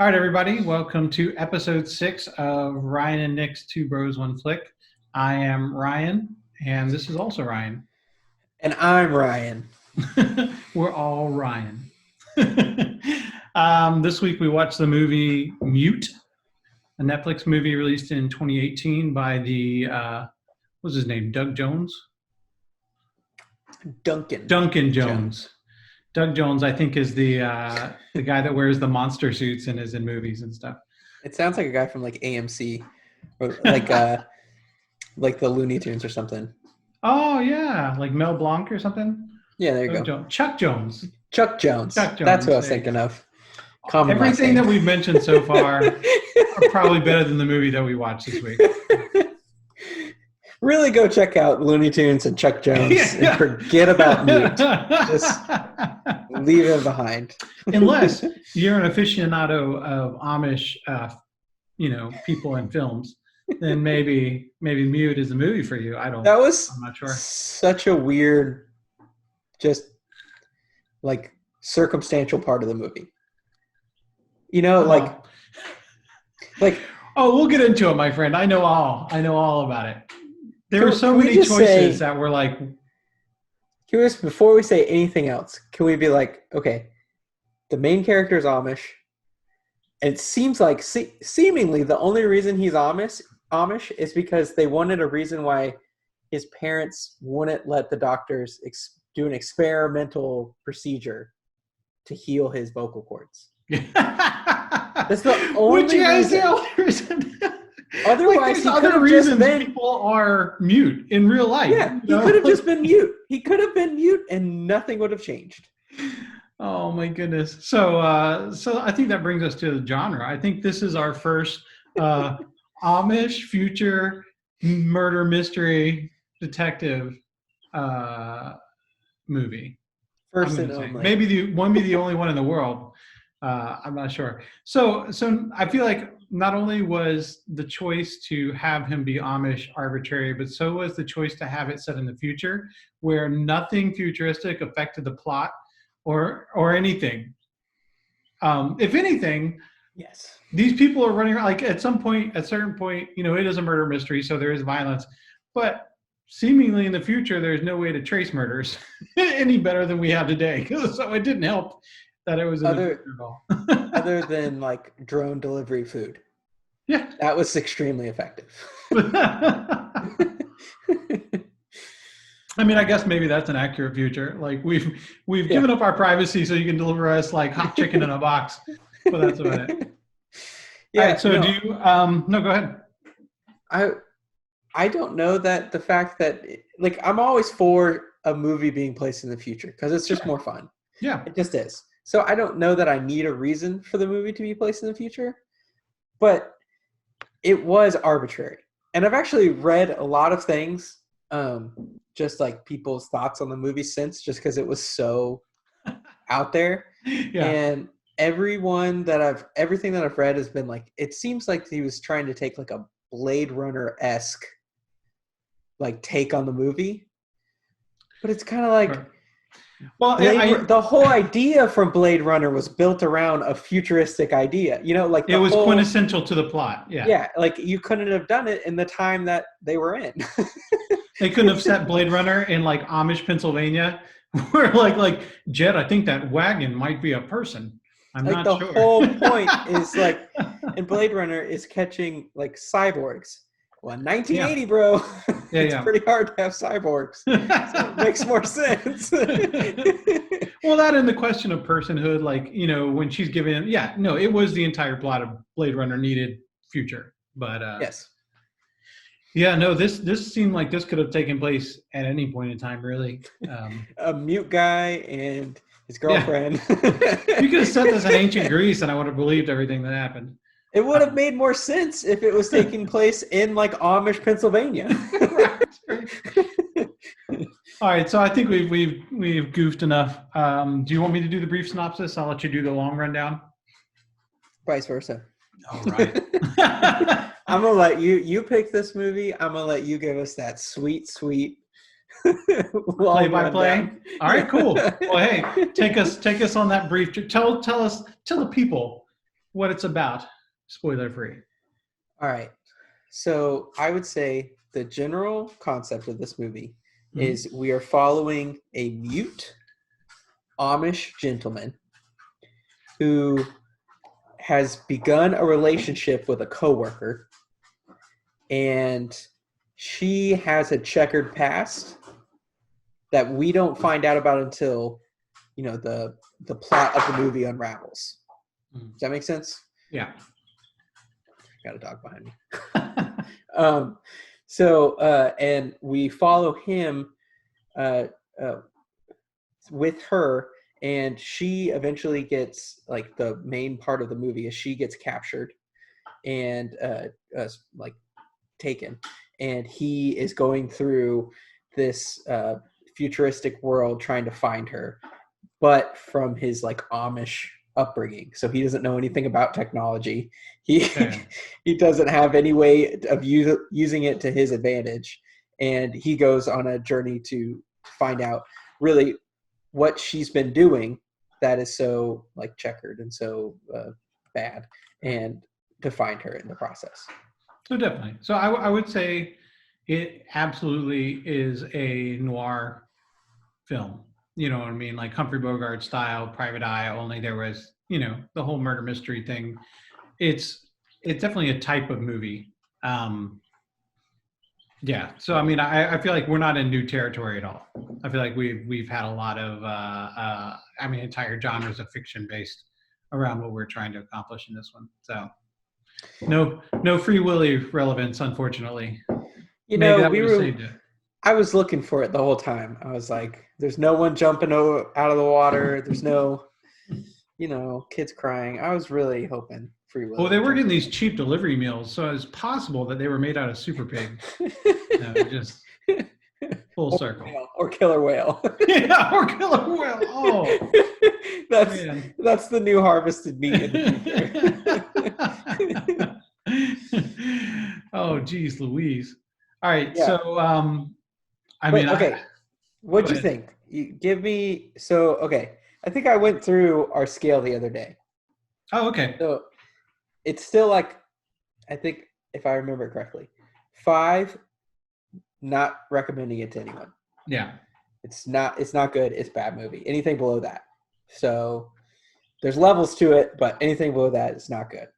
All right, everybody, welcome to episode 6 of Ryan and Nick's Two Bros, One Flick. I am Ryan, and this is also Ryan. And I'm Ryan. We're all Ryan. This week we watched the movie Mute, a Netflix movie released in 2018 by what's his name? Doug Jones? Duncan. Duncan Jones. Doug Jones, I think, is the guy that wears the monster suits and is in movies and stuff. It sounds like a guy from like AMC or like the Looney Tunes or something. Oh yeah, like Mel Blanc or something. Yeah, there you go. Chuck Jones. Chuck Jones. That's who I was thinking of. Everything that we've mentioned so far are probably better than the movie that we watched this week. Really go check out Looney Tunes and Chuck Jones and forget about Mute. Just leave it behind. Unless you're an aficionado of Amish, people in films, then maybe Mute is a movie for you. I'm not sure. Such a weird, just like circumstantial part of the movie. Oh, we'll get into it, my friend. I know all about it. There were so many choices that were like. Before we say anything else, can we be like, okay, the main character is Amish, and it seems like seemingly the only reason he's Amish is because they wanted a reason why his parents wouldn't let the doctors do an experimental procedure to heal his vocal cords. That's the only reason. Otherwise, he could have just been. People are mute in real life. Yeah, he could have just been mute. He could have been mute, and nothing would have changed. Oh my goodness! So I think that brings us to the genre. I think this is our first Amish future murder mystery detective movie. First and only. Maybe the only one in the world. I'm not sure. So I feel like not only was the choice to have him be Amish arbitrary, but so was the choice to have it set in the future, where nothing futuristic affected the plot or anything. If anything, yes, these people are running around, like at a certain point, it is a murder mystery, so there is violence, but seemingly in the future, there's no way to trace murders any better than we have today. So it didn't help that it was in the future at all. Other than like drone delivery food. Yeah. That was extremely effective. I mean, I guess maybe that's an accurate future. Like we've given up our privacy so you can deliver us like hot chicken in a box. But that's about it. Yeah. Right, so do you no, go ahead. I don't know that the fact that like I'm always for a movie being placed in the future because it's just more fun. Yeah. It just is. So I don't know that I need a reason for the movie to be placed in the future, but it was arbitrary. And I've actually read a lot of things, just like people's thoughts on the movie since, just because it was so out there. Yeah. And everything that I've read has been like, it seems like he was trying to take like a Blade Runner-esque like take on the movie. But it's kind of like... Sure. Well, the whole idea from Blade Runner was built around a futuristic idea. Like it was quintessential to the plot. Yeah. Yeah, like you couldn't have done it in the time that they were in. They couldn't have set Blade Runner in like Amish, Pennsylvania, where like Jed, I think that wagon might be a person. I'm like not sure. The whole point is like, in Blade Runner is catching like cyborgs. Well, in 1980, bro, it's pretty hard to have cyborgs. So it makes more sense. Well, that and the question of personhood, like, when she's given, it was the entire plot of Blade Runner needed future. But yes. Yeah, no, this seemed like this could have taken place at any point in time, really. A mute guy and his girlfriend. Yeah. You could have said this in ancient Greece and I would have believed everything that happened. It would have made more sense if it was taking place in like Amish, Pennsylvania. All right, so I think we've goofed enough. Do you want me to do the brief synopsis? I'll let you do the long rundown. Vice versa. All right. I'm gonna let you pick this movie. I'm gonna let you give us that sweet play-by-play. All right, cool. Well, hey, take us on that brief. Tell the people what it's about, spoiler free. All right. So I would say the general concept of this movie is we are following a mute Amish gentleman who has begun a relationship with a coworker, and she has a checkered past that we don't find out about until the plot of the movie unravels. Does that make sense? Yeah. Got a dog behind me. And we follow him with her, and she eventually gets, like, the main part of the movie is she gets captured and like taken, and he is going through this futuristic world trying to find her, but from his like Amish upbringing. So he doesn't know anything about technology. He he doesn't have any way of using it to his advantage, and he goes on a journey to find out really what she's been doing that is so like checkered and so bad, and to find her in the process. So definitely. So I would say it absolutely is a noir film. You know what I mean? Like Humphrey Bogart style, Private Eye, only there was, the whole murder mystery thing. It's definitely a type of movie. Yeah. So I mean, I feel like we're not in new territory at all. I feel like we've had a lot of entire genres of fiction based around what we're trying to accomplish in this one. So no Free Willy relevance, unfortunately. Maybe that would have saved it. I was looking for it the whole time. I was like, there's no one jumping out of the water. There's no, kids crying. I was really hoping Free Willy. Well, they were getting these cheap delivery meals, so it's possible that they were made out of Super Pig. Just full circle. Or Killer Whale. Yeah, or Killer Whale. Oh, that's the new harvested meat in the future. Oh, geez, Louise. All right, yeah. So okay. What'd you think? You give me okay. I think I went through our scale the other day. Oh, okay. So it's still like, I think if I remember correctly, 5, not recommending it to anyone. Yeah. It's not good. It's a bad movie. Anything below that. So there's levels to it, but anything below that is not good.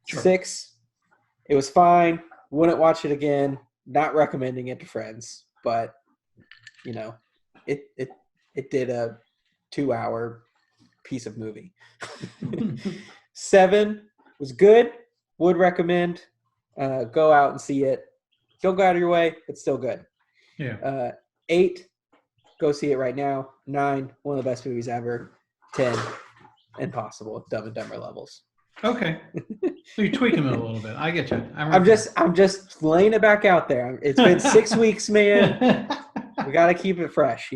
Sure. 6, it was fine. Wouldn't watch it again. Not recommending it to friends, but it did a 2-hour piece of movie. 7 was good. Would recommend. Go out and see it. Don't go out of your way. It's still good. Yeah. 8, go see it right now. 9, one of the best movies ever. 10, impossible. Dumb and Dumber levels. Okay. So you're tweaking it a little bit. I get you. I'm just laying it back out there. It's been 6 weeks, man. We got to keep it fresh,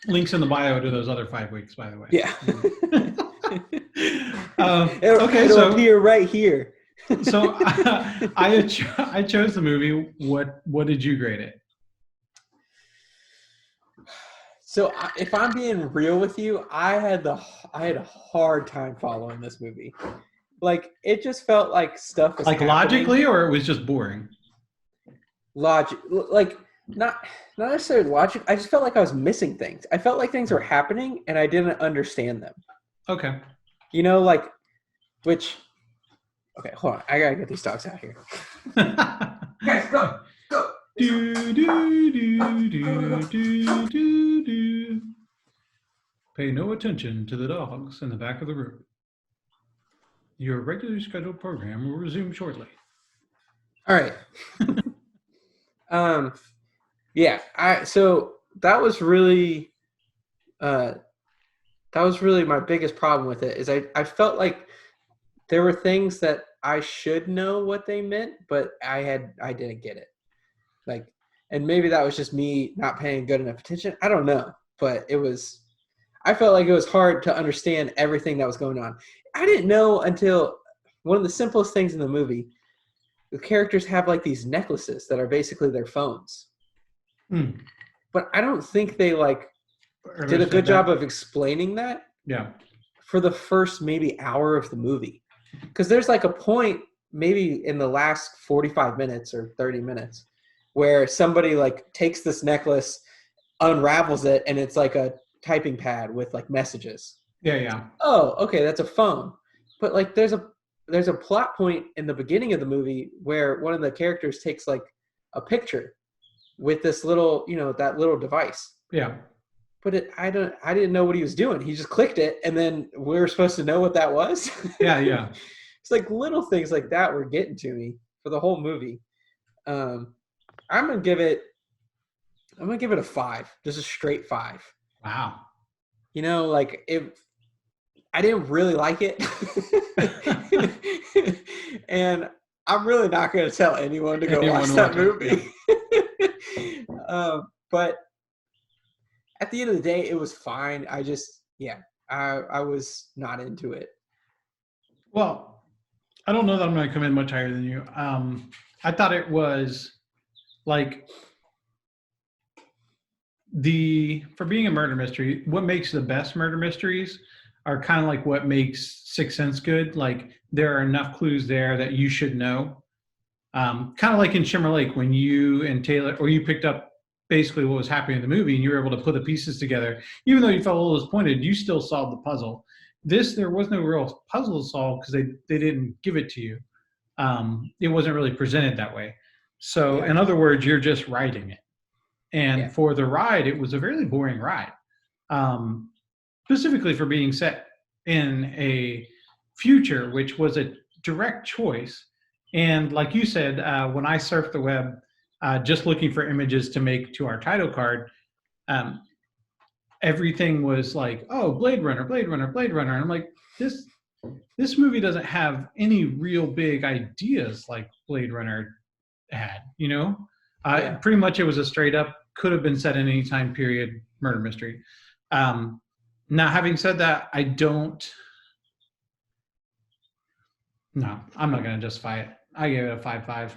Links in the bio to those other 5 weeks, by the way. Yeah. It'll appear right here. So I chose the movie. What did you grade it? So if I'm being real with you, I had a hard time following this movie. Like, it just felt like stuff was like happening. Logically, or it was just boring. Like not necessarily logic. I just felt like I was missing things. I felt like things were happening and I didn't understand them. Okay. Okay, hold on. I gotta get these dogs out here. Guys, go. Pay no attention to the dogs in the back of the room. Your regularly scheduled program will resume shortly. All right. Yeah. So that was really my biggest problem with it. Is I felt like there were things that I should know what they meant, but I didn't get it. Like, and maybe that was just me not paying good enough attention. I don't know, but I felt like it was hard to understand everything that was going on. I didn't know until one of the simplest things in the movie. The characters have like these necklaces that are basically their phones. But I don't think they did a good job of explaining that. Yeah. for the first maybe hour of the movie. Because there's like a point maybe in the last 45 minutes or 30 minutes where somebody like takes this necklace, unravels it, and it's like a typing pad with like messages. Yeah, yeah. Oh, okay, that's a phone. But like there's a plot point in the beginning of the movie where one of the characters takes like a picture with this little, that little device. Yeah. But I didn't know what he was doing. He just clicked it, and then we were supposed to know what that was. Yeah, yeah. It's like little things like that were getting to me for the whole movie. I'm gonna give it a 5, just a straight 5. Wow. Like I didn't really like it, and I'm really not gonna tell anyone to go watch that movie. But at the end of the day, it was fine. I just, I was not into it. Well, I don't know that I'm going to come in much higher than you. I thought it was like for being a murder mystery, what makes the best murder mysteries are kind of like what makes Sixth Sense good. Like there are enough clues there that you should know. Kind of like in Shimmer Lake when you and Taylor, or you picked up basically what was happening in the movie and you were able to put the pieces together. Even though you felt a little disappointed, you still solved the puzzle. There was no real puzzle to solve because they didn't give it to you. It wasn't really presented that way. So in other words, you're just writing it. And for the ride, it was a very boring ride, specifically for being set in a future, which was a direct choice. And like you said, when I surfed the web, just looking for images to make to our title card, everything was like, oh, Blade Runner, Blade Runner, Blade Runner. And I'm like, this movie doesn't have any real big ideas like Blade Runner had, Pretty much it was a straight up, could have been set in any time period murder mystery. Now, having said that, I'm not going to justify it. I gave it a 5.5.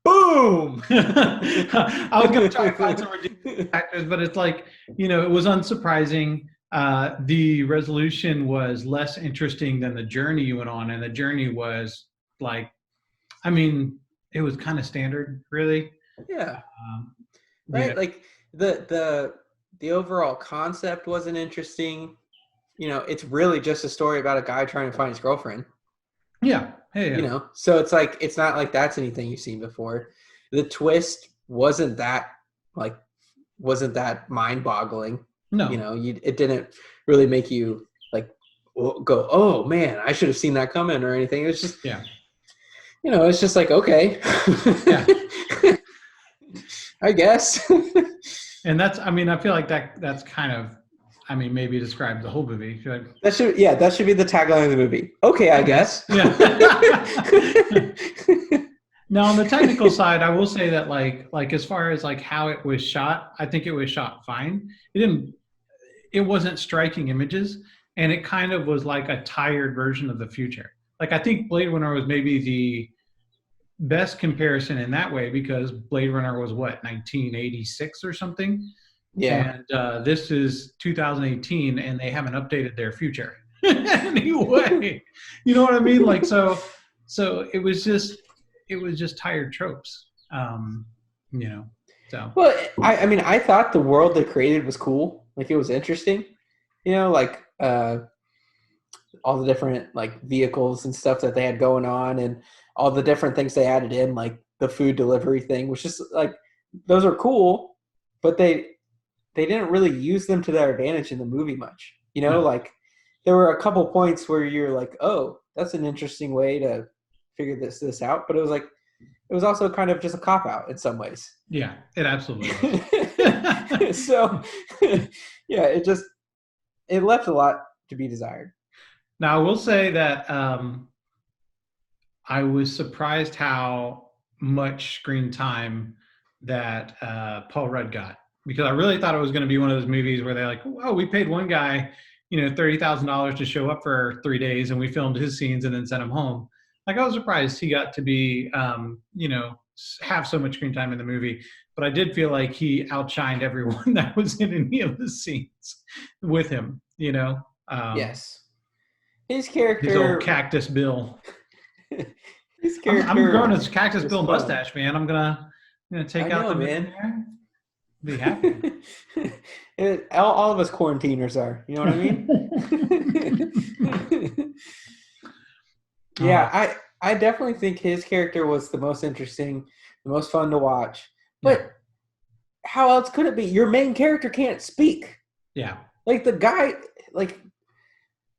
Boom! I was going to try to find some ridiculous factors, but it's like, it was unsurprising. The resolution was less interesting than the journey you went on, and the journey was like, it was kind of standard, really. Yeah. Right. Yeah. Like the overall concept wasn't interesting. It's really just a story about a guy trying to find his girlfriend. Yeah. Hey. So it's like, it's not like that's anything you've seen before. The twist wasn't that mind boggling. No. It didn't really make you like go, oh man, I should have seen that coming or anything. It was just, it's just like, okay. Yeah. I guess. And I feel like that's kind of, maybe describe the whole movie. That should be the tagline of the movie. Okay, I guess. Yeah. Now, on the technical side, I will say that like as far as like how it was shot, I think it was shot fine. It wasn't striking images, and it kind of was like a tired version of the future. Like I think Blade Runner was maybe the best comparison in that way because Blade Runner was 1986 or something. Yeah. And this is 2018, and they haven't updated their future anyway. You know what I mean? Like so it was just tired tropes. So. Well, I thought the world they created was cool. Like it was interesting. Like all the different like vehicles and stuff that they had going on, and all the different things they added in, like the food delivery thing, which is like those are cool, but they didn't really use them to their advantage in the movie much. No. Like there were a couple points where you're like, oh, that's an interesting way to figure this out, but it was also kind of just a cop out in some ways. Yeah, it absolutely was. So yeah, it left a lot to be desired. Now I will say that I was surprised how much screen time that Paul Rudd got, because I really thought it was going to be one of those movies where they're like, oh, we paid one guy, $30,000 to show up for 3 days, and we filmed his scenes and then sent him home. Like I was surprised he got to be, have so much screen time in the movie. But I did feel like he outshined everyone that was in any of the scenes with him. Yes, his His old character, Cactus Bill. his I'm growing character a Cactus was Bill fun. mustache, man. I'm gonna take I out know, the middle man. there. Be happy. All of us quarantiners are. You know what I mean? Oh, Yeah, I definitely think his character was the most interesting, the most fun to watch. yeah, But how else could it be? Your main character can't speak. yeah. Like the guy, like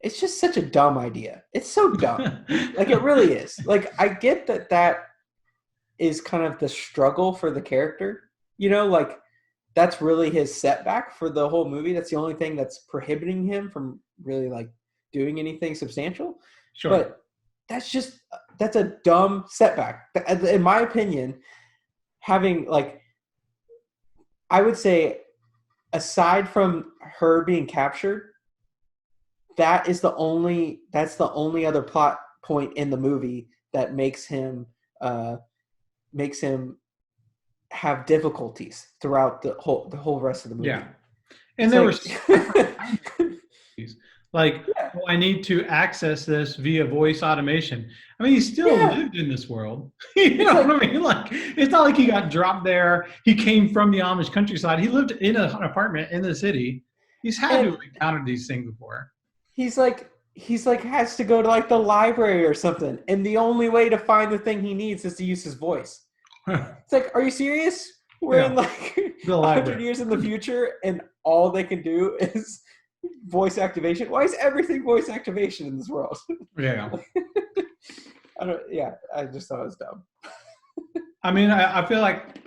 it's just such a dumb idea. It's so dumb. Like it really is. Like I get that is kind of the struggle for the character. Like that's really his setback for the whole movie. That's the only thing that's prohibiting him from really like doing anything substantial. Sure. But that's a dumb setback. In my opinion, having like I would say aside from her being captured, that's the only other plot point in the movie that uh makes him have difficulties throughout the whole rest of the movie. Yeah. And It's there were like separate things like, yeah, oh, I need to access this via voice automation. I mean, he still yeah. lived in this world. You It's know like what I mean? Like, it's not like he got dropped there. He came from the Amish countryside. He lived in an apartment in the city. He's had to and have encountered these things before. he's like has to go to like the library or something, and the only way to find the thing he needs is to use his voice. It's like, are you serious? We're in Yeah, like the 100 library. years in the future, and all they can do is voice activation. Why is everything voice activation in this world? Yeah. I don't. Yeah, I just thought it was dumb. I mean, I feel like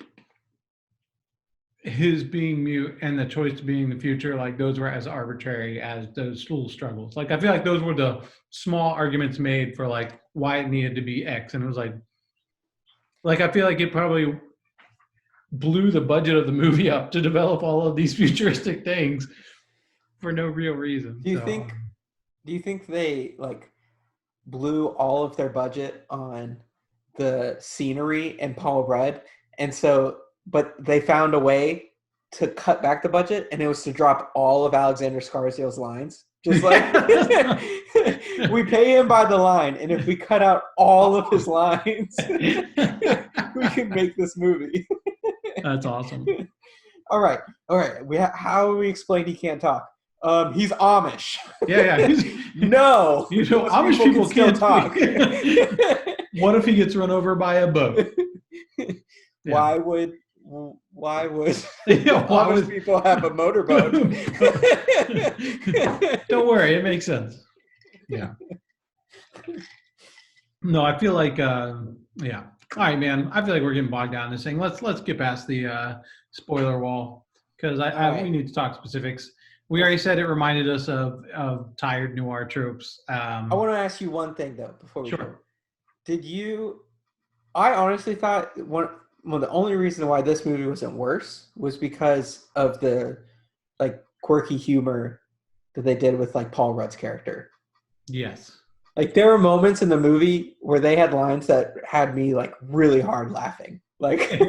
his being mute and the choice to be in the future, like those were as arbitrary as those little struggles. Like I feel like those were the small arguments made for like why it needed to be X, and it was like I feel like it probably blew the budget of the movie up to develop all of these futuristic things for no real reason. Do you So think? Do you think they like blew all of their budget on the scenery and Paul Rudd, and so but they found a way to cut back the budget, and it was to drop all of Alexander Skarsgård's lines. Just like we pay him by the line, and if we cut out all of his lines, we can make this movie. that's awesome. All right, all right. How do we explain he can't talk? He's Amish. Yeah, yeah. No, those Amish people people can still can't talk. speak. What if he gets run over by a boat? Yeah. Why would Yeah, why Amish would people have a motorboat? Don't worry, it makes sense. Yeah. No, I feel like yeah. All right, man. I feel like we're getting bogged down in this thing. Let's get past the spoiler wall because All we right. need to talk specifics. We already said it reminded us of tired noir tropes. I want to ask you one thing though before we go. Sure. Did you? I honestly thought one of the only reason why this movie wasn't worse was because of the like quirky humor that they did with like Paul Rudd's character. Yes. Like there were moments in the movie where they had lines that had me like really hard laughing. Like,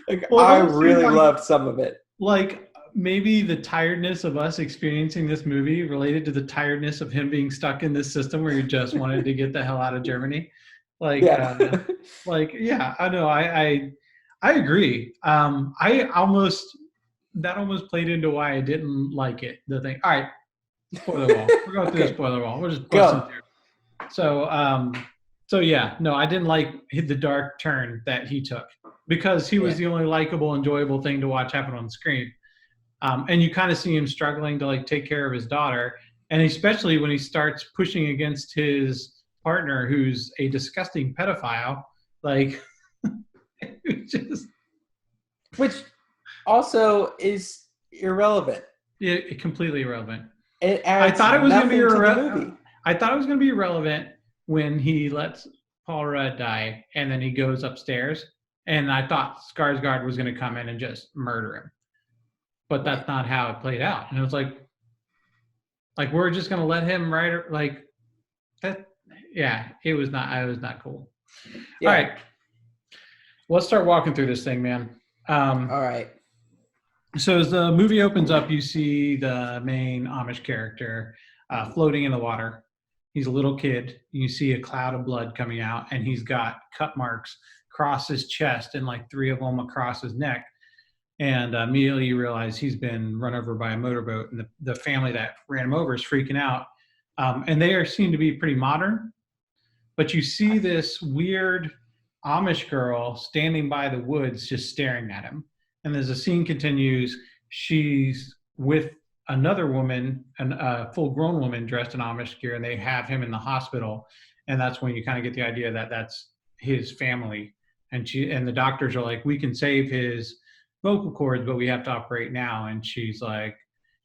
like Well, I those really seem loved some of it. like maybe the tiredness of us experiencing this movie related to the tiredness of him being stuck in this system where he just wanted to get the hell out of Germany. Like, Yeah. yeah, I know. I agree. I almost that almost played into why I didn't like it. The thing. All right, spoiler wall. We're going through the Okay. spoiler wall. We're just busting Go. through. So, so yeah, no, I didn't like the dark turn that he took because he was Yeah. the only likable, enjoyable thing to watch happen on screen. And you kind of see him struggling to like take care of his daughter, and especially when he starts pushing against his partner, who's a disgusting pedophile. Like, just Which also is irrelevant. completely irrelevant. It I adds thought it was going to be nothing to the movie. I thought it was going to be irrelevant when he lets Paul Rudd die, and then he goes upstairs, and I thought Skarsgård was going to come in and just murder him, but that's not how it played out. And it was like we're just going to let him like that. yeah, it was not. I was not cool. All Yeah. right, let's start walking through this thing, man. All right. So as the movie opens up, you see the main Amish character floating in the water. He's a little kid. You see a cloud of blood coming out, and he's got cut marks across his chest and like 3 of them across his neck. And immediately you realize he's been run over by a motorboat, and the family that ran him over is freaking out. And they are seem to be pretty modern, but you see this weird Amish girl standing by the woods just staring at him. And as the scene continues, she's with another woman, a full grown woman dressed in Amish gear, and they have him in the hospital. And that's when you kind of get the idea that that's his family. And the doctors are like, we can save his vocal cords, but we have to operate now. And he's like,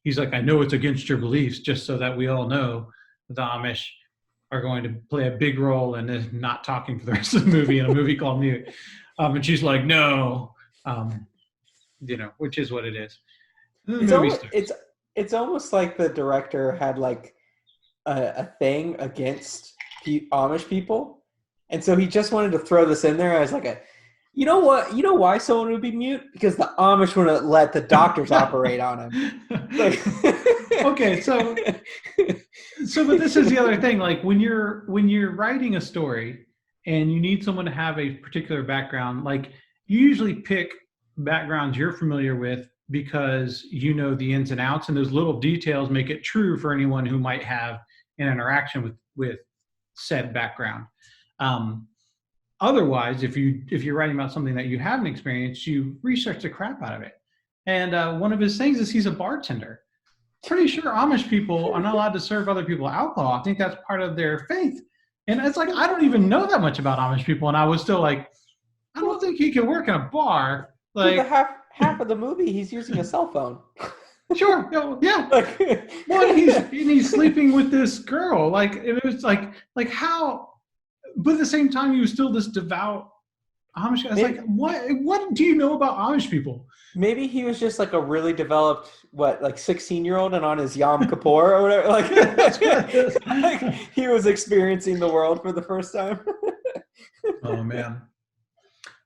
I know it's against your beliefs, just so that we all know the Amish are going to play a big role in not talking for the rest of the movie in a movie called Mute. And she's like, no, which is what it is. And the movie starts. It's almost like the director had like a thing against Amish people, and so he just wanted to throw this in there as like a, you know what? You know why someone would be mute? Because the Amish wouldn't let the doctors operate on him. Like, okay, so but this is the other thing. Like when you're writing a story and you need someone to have a particular background, like you usually pick backgrounds you're familiar with because you know the ins and outs, and those little details make it true for anyone who might have an interaction with said background. Otherwise, if you're writing about something that you haven't experienced, you research the crap out of it. And one of his things is he's a bartender. Pretty sure Amish people are not allowed to serve other people alcohol. I think that's part of their faith. And it's like, I don't even know that much about Amish people, and I was still like, I don't think he can work in a bar. Like the half of the movie, he's using a cell phone. Sure, yeah. Well, he's sleeping with this girl. Like it was like how, but at the same time, he was still this devout Amish guy. It's like, what do you know about Amish people? Maybe he was just like a really developed, 16-year-old and on his Yom Kippur or whatever. Like he was experiencing the world for the first time. Oh man,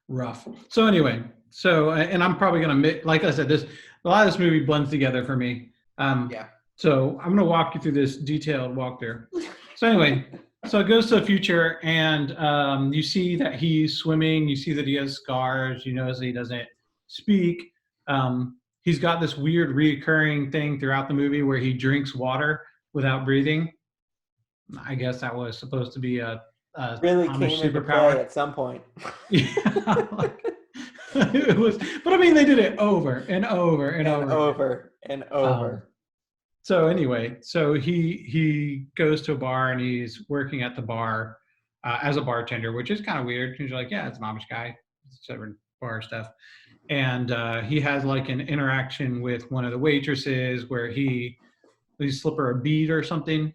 rough. So anyway, and I'm probably gonna, like I said, a lot of this movie blends together for me. Yeah. So I'm gonna walk you through this detailed walkthrough. So anyway. So it goes to the future, and you see that he's swimming. You see that he has scars. You notice that he doesn't speak. He's got this weird reoccurring thing throughout the movie where he drinks water without breathing. I guess that was supposed to be a really Amish came into superpower play at some point. Yeah, it was, but I mean, they did it over and over and over. So anyway, so he goes to a bar and he's working at the bar as a bartender, which is kind of weird. He's like, yeah, it's an Amish guy, serving bar stuff. And he has like an interaction with one of the waitresses where he slip her a bead or something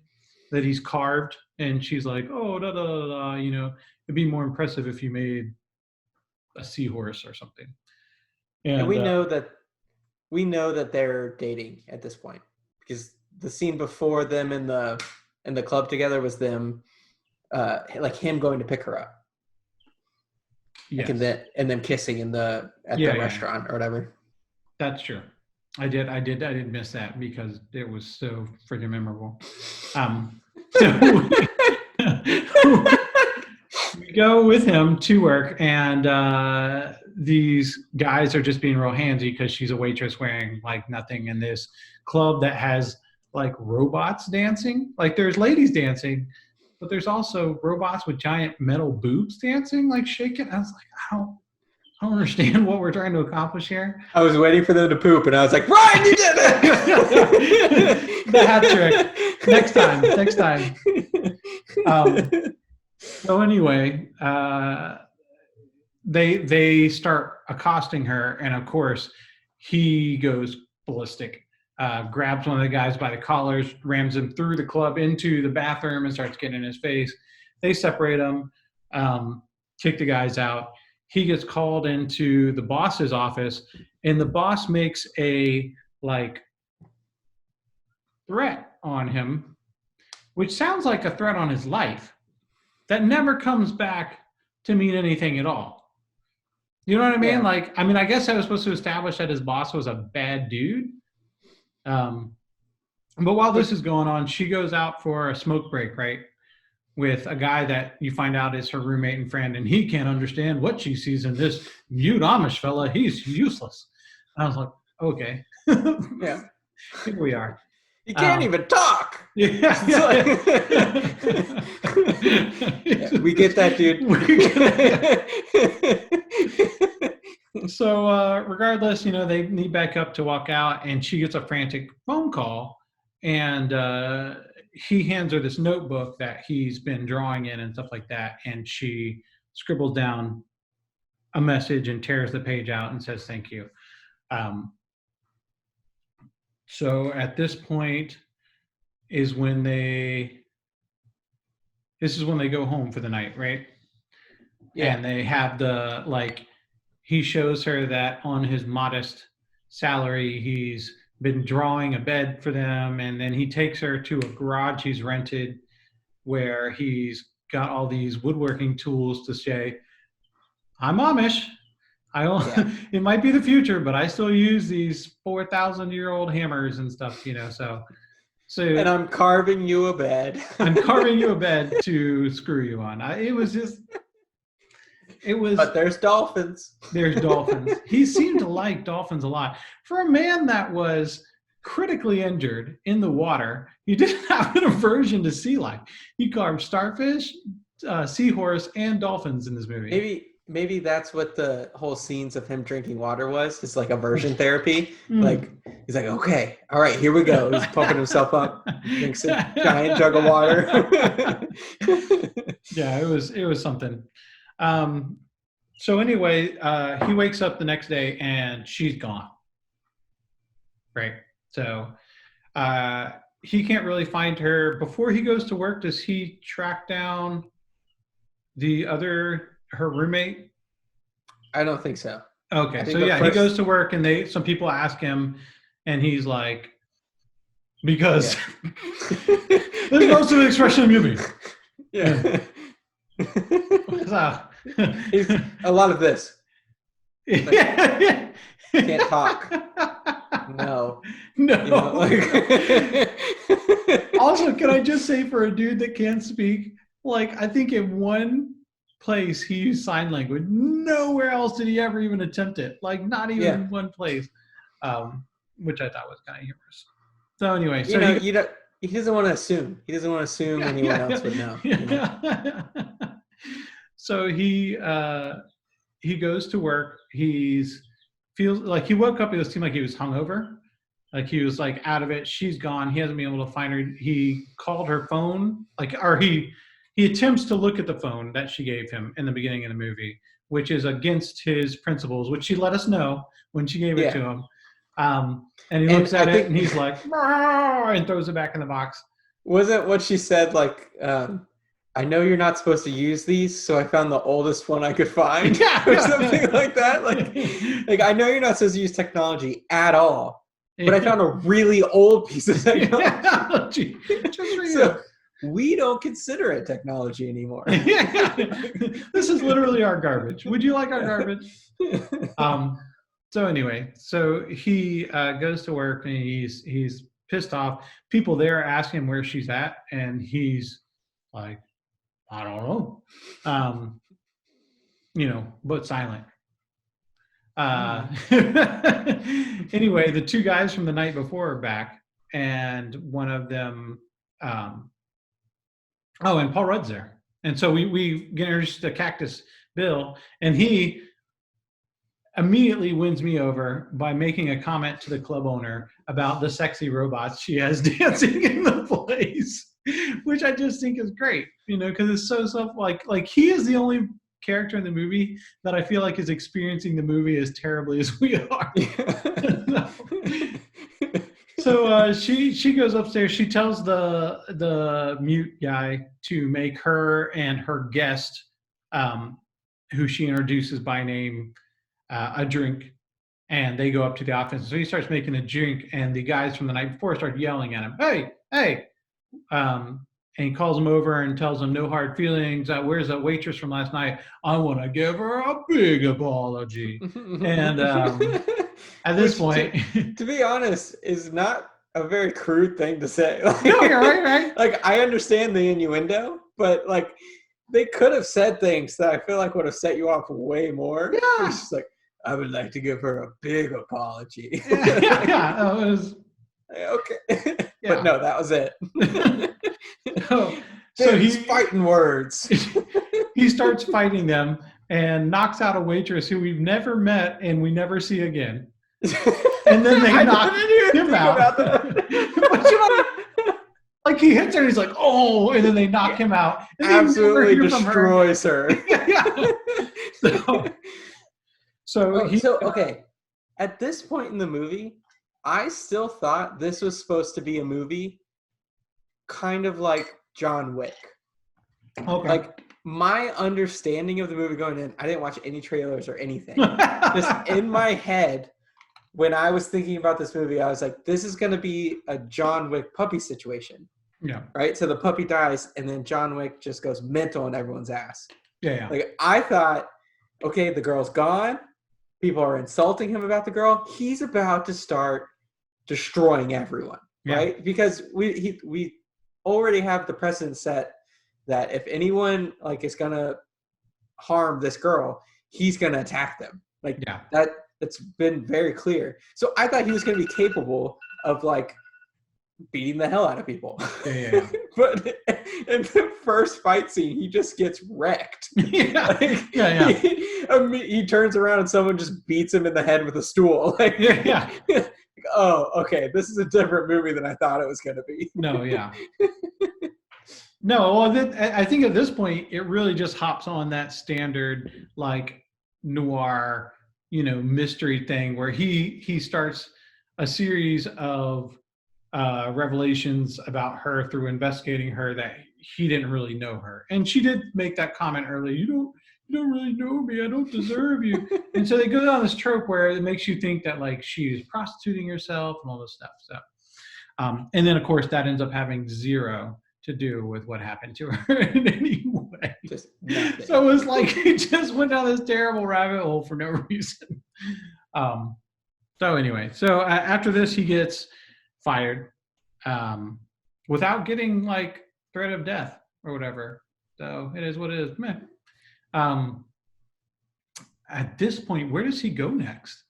that he's carved. And she's like, oh, da, da, da, da, it'd be more impressive if you made a seahorse or something. And we know that they're dating at this point, because the scene before them in the club together was them, like him going to pick her up, yes. and then kissing at the restaurant or whatever. That's true. I did miss that because it was so freaking memorable. So we go with him to work, and these guys are just being real handsy because she's a waitress wearing like nothing in this club that has like robots dancing. Like there's ladies dancing, but there's also robots with giant metal boobs dancing, like shaking. I was like, I don't understand what we're trying to accomplish here. I was waiting for them to poop, and I was like, Ryan, you did it! The hat trick. Next time. So anyway, they start accosting her, and of course, he goes ballistic. Grabs one of the guys by the collars, rams him through the club into the bathroom, and starts getting in his face. They separate him, kick the guys out. He gets called into the boss's office, and the boss makes a threat on him, which sounds like a threat on his life. that never comes back to mean anything at all. You know what I mean? Yeah. Like, I mean, I guess I was supposed to establish that his boss was a bad dude. Um, but while But this is going on, she goes out for a smoke break, right? With a guy that you find out is her roommate and friend, and he can't understand what she sees in this mute Amish fella. He's useless. I was like, okay, yeah, here we are. you can't even talk. Yeah, It's yeah, we get that, dude. So regardless, they need back up to walk out, and she gets a frantic phone call, and he hands her this notebook that he's been drawing in and stuff like that, and she scribbles down a message and tears the page out and says thank you. Um, so at this point is when this is when they go home for the night, right? Yeah. And they have he shows her that on his modest salary, he's been drawing a bed for them. And then he takes her to a garage he's rented where he's got all these woodworking tools to say, I'm Amish. It might be the future, but I still use these 4,000-year-old hammers and stuff, So and I'm carving you a bed. I'm carving you a bed to screw you on. But there's dolphins. There's dolphins. He seemed to like dolphins a lot. For a man that was critically injured in the water, he didn't have an aversion to sea life. He carved starfish, seahorse, and dolphins in this movie. Maybe that's what the whole scenes of him drinking water was. It's like aversion therapy. Mm. Like he's like, okay, all right, here we go. He's pumping himself up. Drinks a giant jug of water. Yeah, it was something. So anyway, he wakes up the next day and she's gone. Right. So he can't really find her. Before he goes to work, does he track down her roommate? I don't think so. Okay. So yeah, he goes to work and some people ask him and he's like, because there's most of the expression of movie. Yeah. He's a lot of this. Like, can't talk. No. Also, can I just say, for a dude that can't speak, I think in one place he used sign language. Nowhere else did he ever even attempt it. Not even in one place, which I thought was kind of humorous. So anyway, he doesn't want to assume. He doesn't want to assume anyone else would know. So he goes to work. Feels like he woke up. It seemed like he was hungover. Like he was out of it. She's gone. He hasn't been able to find her. He called her phone, or he attempts to look at the phone that she gave him in the beginning of the movie, which is against his principles, which she let us know when she gave it to him. And he looks at it and he's like, and throws it back in the box. Wasn't what she said I know you're not supposed to use these, so I found the oldest one I could find, or something like that. Like I know you're not supposed to use technology at all, but I found a really old piece of technology. So we don't consider it technology anymore. This is literally our garbage. Would you like our garbage? So anyway, he goes to work and he's pissed off. People there ask him where she's at, and he's like, I don't know. But silent. Anyway, the two guys from the night before are back, and one of them, and Paul Rudd's there. And so we get introduced to Cactus Bill, and he immediately wins me over by making a comment to the club owner about the sexy robots she has dancing in the place, which I just think is great, because it's so like he is the only character in the movie that I feel like is experiencing the movie as terribly as we are. So she goes upstairs. She tells the mute guy to make her and her guest, who she introduces by name, a drink, and they go up to the office. So he starts making a drink, and the guys from the night before start yelling at him, hey, and he calls him over and tells him no hard feelings. Where's that waitress from last night? I want to give her a big apology. And at this Which, point, to be honest, is not a very crude thing to say. Like, no, you're right. Like, I understand the innuendo, but like they could have said things that I feel like would have set you off way more. Yeah. It's just like, I would like to give her a big apology. Yeah. It was, okay. yeah. But no, that was it. So he's fighting words. He starts fighting them and knocks out a waitress who we've never met and we never see again. And then they knock him out. Like he hits her and he's like, oh, and then they knock him out. And absolutely destroys her. Yeah. So okay. At this point in the movie, I still thought this was supposed to be a movie kind of like John Wick. Okay. Like my understanding of the movie going in, I didn't watch any trailers or anything. Just in my head, when I was thinking about this movie, I was like, this is going to be a John Wick puppy situation. Yeah. Right? So the puppy dies, and then John Wick just goes mental on everyone's ass. Yeah. Like, I thought, okay, the girl's gone. People are insulting him about the girl. He's about to start destroying everyone, right? Because we already have the precedent set that if anyone like is gonna harm this girl, he's gonna attack them. Like that's been very clear. So I thought he was gonna be capable of like beating the hell out of people. Yeah. But in the first fight scene, he just gets wrecked. Yeah. Like, he turns around and someone just beats him in the head with a stool. Like, oh, okay, this is a different movie than I thought it was going to be. No, yeah. No, well, I think at this point, it really just hops on that standard, like, noir, mystery thing where he starts a series of revelations about her through investigating her that he didn't really know her. And she did make that comment earlier, you don't really know me, I don't deserve you. And so they go down this trope where it makes you think that like she is prostituting herself and all this stuff. So and then of course that ends up having zero to do with what happened to her in any way. Just nothing. So it was like he just went down this terrible rabbit hole for no reason. So anyway, so after this he gets fired without getting like threat of death or whatever. So it is what it is. Meh. At this point, where does he go next?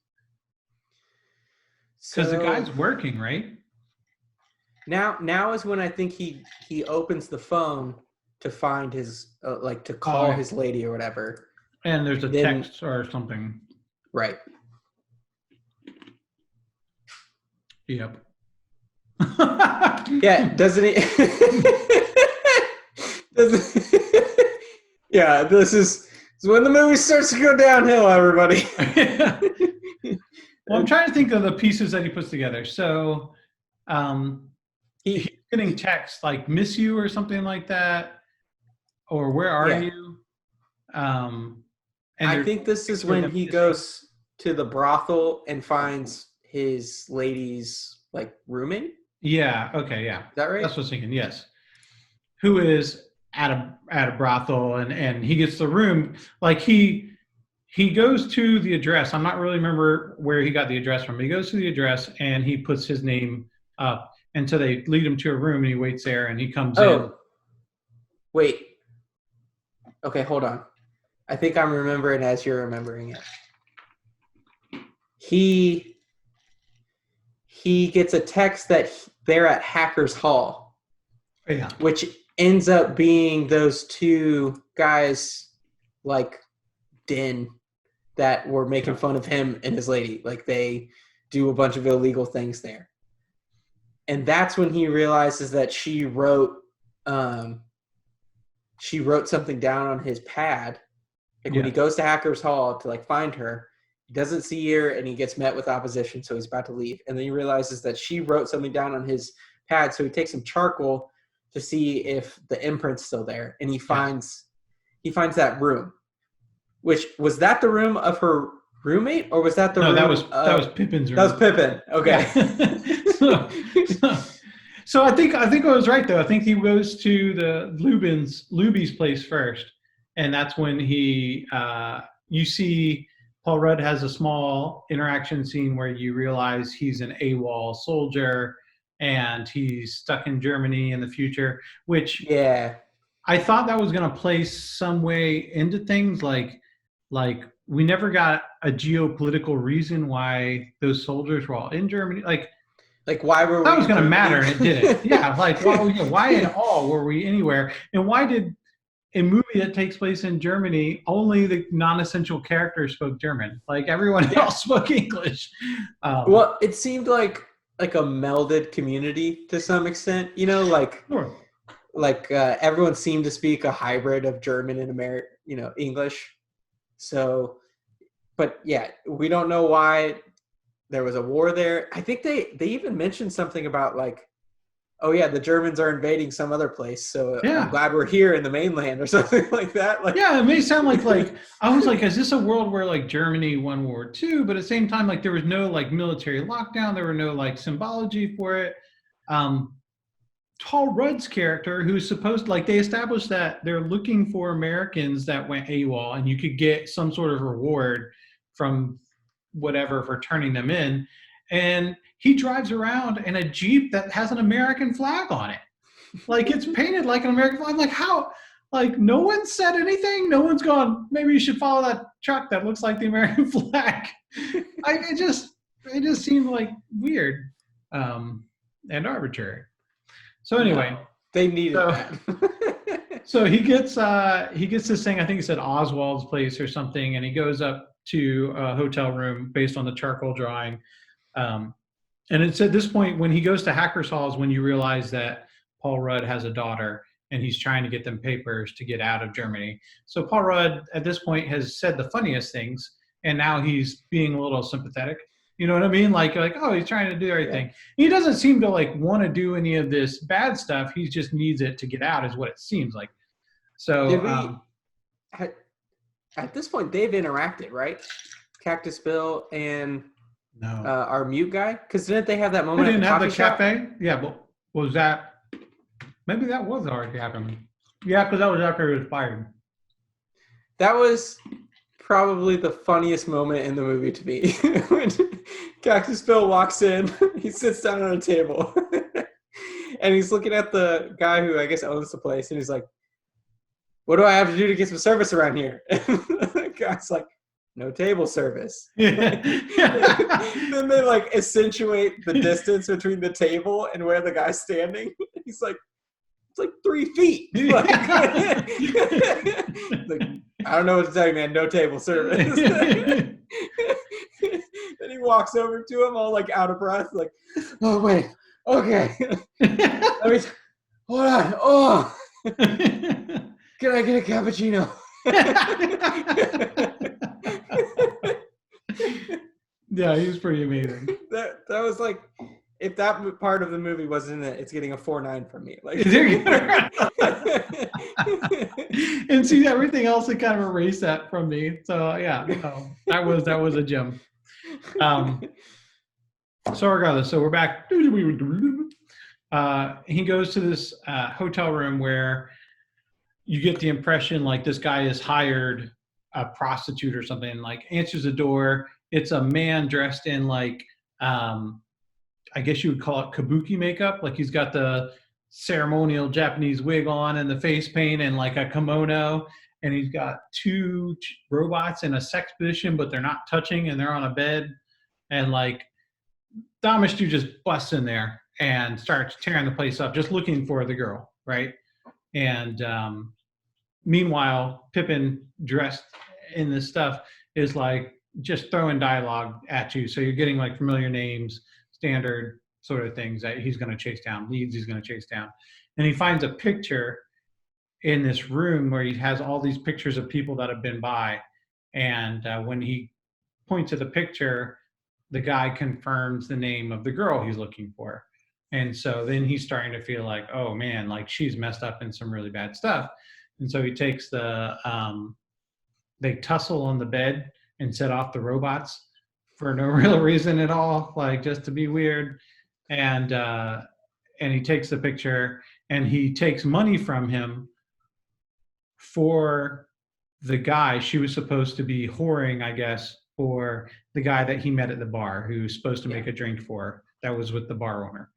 Because the guy's working, right? Now is when I think he opens the phone to find his to call his lady or whatever. And there's a text or something. Right. Yep. Yeah, doesn't he? Yeah, this is when the movie starts to go downhill, everybody. Well, I'm trying to think of the pieces that he puts together. So he's getting texts like "miss you" or something like that, or "where are you?" I think this is when he goes to the brothel and finds his lady's like roommate. Yeah. Okay. Yeah. Is that right? That's what I was thinking. Yes. Who is at a brothel and he gets the room. Like he goes to the address. I'm not really remember where he got the address from. But he goes to the address and he puts his name up. And so they lead him to a room and he waits there and he comes in. Wait. Okay, hold on. I think I'm remembering as you're remembering it. He gets a text that they're at Hackers Hall. Yeah. Which ends up being those two guys like den that were making fun of him and his lady. Like they do a bunch of illegal things there. And that's when he realizes that she wrote something down on his pad. Like when he goes to Hackers Hall to like find her, he doesn't see her and he gets met with opposition, so he's about to leave. And then he realizes that she wrote something down on his pad, so he takes some charcoal to see if the imprint's still there. And he finds that room. Which was that the room of her roommate, or was that the room? No, that was Pippin's room. That was Pippin. Okay. So I think I was right though. I think he goes to the Luby's place first, and that's when you see Paul Rudd has a small interaction scene where you realize he's an AWOL soldier and he's stuck in Germany in the future, which Yeah. I thought that was going to play some way into things like we never got a geopolitical reason why those soldiers were all in Germany. Like Like, why were that we was in going to Germany? matter, and it didn't. Yeah, like why in all were we anywhere, and why did a movie that takes place in Germany only the non-essential characters spoke German? Like everyone Yeah. else spoke English. Um, Well, it seemed like a melded community to some extent. You know, sure. everyone seemed to speak a hybrid of German and English. So, but yeah, we don't know why there was a war there. I think they even mentioned something about like, oh yeah, the Germans are invading some other place, so I'm Yeah, glad we're here in the mainland or something like that. Like, yeah. It may sound like I was like, is this a world where like Germany won World War II? But at the same time, like there was no like military lockdown. There were no like symbology for it. Um, Paul Rudd's character, who's supposed like they established that they're looking for Americans that went AWOL, and you could get some sort of reward from whatever for turning them in. And he drives around in a Jeep that has an American flag on it. Like it's painted like an American flag. Like how? Like no one said anything. No one's gone. Maybe you should follow that truck that looks like the American flag. It just seemed like weird and arbitrary. So anyway, no, they needed so that. so he gets this thing. I think he said Oswald's place or something, and he goes up to a hotel room based on the charcoal drawing. Um, and it's at this point when he goes to Hackers Hall is when you realize that Paul Rudd has a daughter and he's trying to get them papers to get out of Germany. So Paul Rudd at this point has said the funniest things, and now he's being a little sympathetic. You know what I mean? Like oh, he's trying to do Yeah. everything. He doesn't seem to like want to do any of this bad stuff. He just needs it to get out, is what it seems like. Did So we at this point they've interacted, right? Cactus Bill and no, our mute guy, because didn't they have that I moment at the didn't have the coffee shop? cafe. Yeah, but was that maybe that was already happening? Yeah, because that was after he was fired. That was probably the funniest moment in the movie to me. When Cactus Bill walks in, he sits down on a table, and he's looking at the guy who I guess owns the place, and he's like, "What do I have to do to get some service around here?" And the guy's like, "No table service." Yeah. Then they like accentuate the distance between the table and where the guy's standing. He's like, it's like 3 feet. Like, like, I don't know what to tell you, man. No table service. Then he walks over to him, all like out of breath, like, oh wait, okay. Let me hold on. Oh, can I get a cappuccino? Yeah, he was pretty amazing. that was like, if that part of the movie wasn't in it, it's getting a 4.9 from me. Like, And see everything else that kind of erased that from me. So yeah, no, that was a gem. So regardless, so we're back. He goes to this hotel room where you get the impression like this guy has hired a prostitute or something. Like answers the door. It's a man dressed in like I guess you would call it kabuki makeup. Like he's got the ceremonial Japanese wig on and the face paint and like a kimono. And he's got two robots in a sex position, but they're not touching and they're on a bed. And like the Amish dude just busts in there and starts tearing the place up, just looking for the girl, right? And meanwhile, Pippin, dressed in this stuff, is like just throwing dialogue at you. So you're getting like familiar names, standard sort of things that he's going to chase down, leads he's going to chase down. And he finds a picture in this room where he has all these pictures of people that have been by. And when he points to the picture, the guy confirms the name of the girl he's looking for. And so then he's starting to feel like, oh man, like she's messed up in some really bad stuff. And so he takes they tussle on the bed and set off the robots for no real reason at all, like just to be weird. And and he takes the picture, and he takes money from him for the guy she was supposed to be whoring, I guess, for the guy that he met at the bar who's supposed to make a drink for her, that was with the bar owner.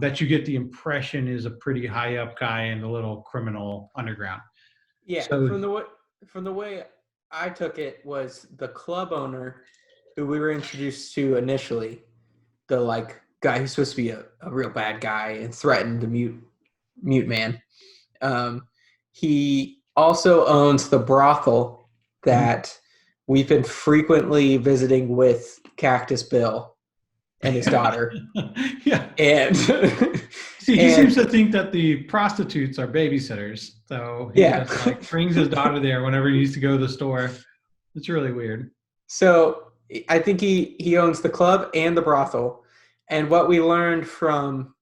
That you get the impression is a pretty high up guy in the little criminal underground. Yeah, So from the way I took it was the club owner who we were introduced to initially, the like guy who's supposed to be a real bad guy and threatened the mute man. He also owns the brothel that we've been frequently visiting with Cactus Bill and his daughter. yeah. And see, he seems to think that the prostitutes are babysitters. So he just like brings his daughter there whenever he needs to go to the store. It's really weird. So I think he owns the club and the brothel. And what we learned from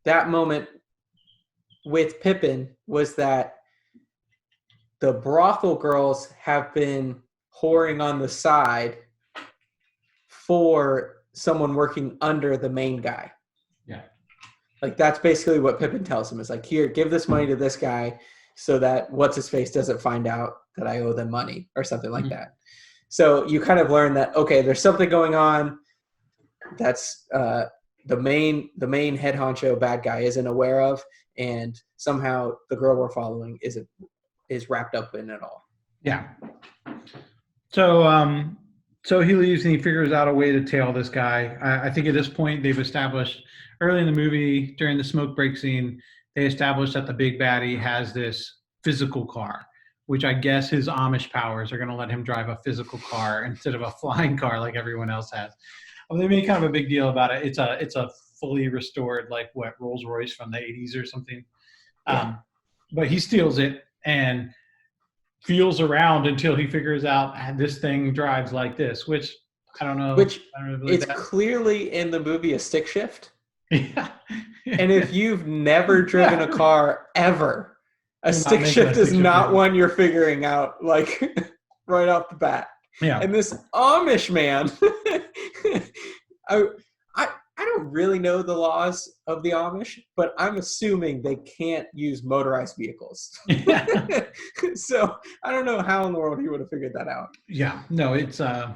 that moment with Pippin was that the brothel girls have been whoring on the side for someone working under the main guy. Yeah. Like that's basically what Pippin tells him. Is like, here, give this money to this guy so that what's-his-face doesn't find out that I owe them money or something like that. So you kind of learn that, okay, there's something going on that's the main head honcho bad guy isn't aware of, and somehow the girl we're following is wrapped up in it all. Yeah. So he leaves and he figures out a way to tail this guy. I think at this point they've established early in the movie during the smoke break scene, they established that the big baddie has this physical car, which I guess his Amish powers are going to let him drive a physical car instead of a flying car like everyone else has. They made kind of a big deal about it. It's a fully restored, like what, Rolls Royce from the 80s or something. Yeah. But he steals it and feels around until he figures out this thing drives like this, which I don't know. Which I don't really it's clearly in the movie a stick shift. Yeah. And if you've never driven a car ever, a stick shift is not one you're figuring out like right off the bat. Yeah. And this Amish man, I don't really know the laws of the Amish, but I'm assuming they can't use motorized vehicles. So I don't know how in the world he would have figured that out. Yeah. No, it's and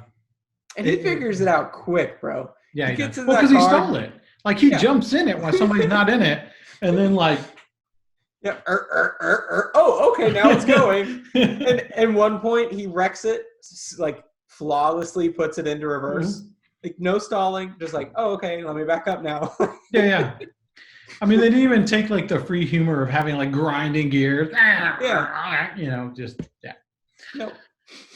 he figures it out quick, bro. Yeah, he gets in because he stole it. Like he jumps in it while somebody's not in it, and then like, yeah, oh, okay, now it's going. And one point he wrecks it, like flawlessly puts it into reverse. Mm-hmm. Like no stalling, just like, oh, okay, let me back up now. Yeah. I mean, they didn't even take like the free humor of having like grinding gears. Yeah. You know, just No.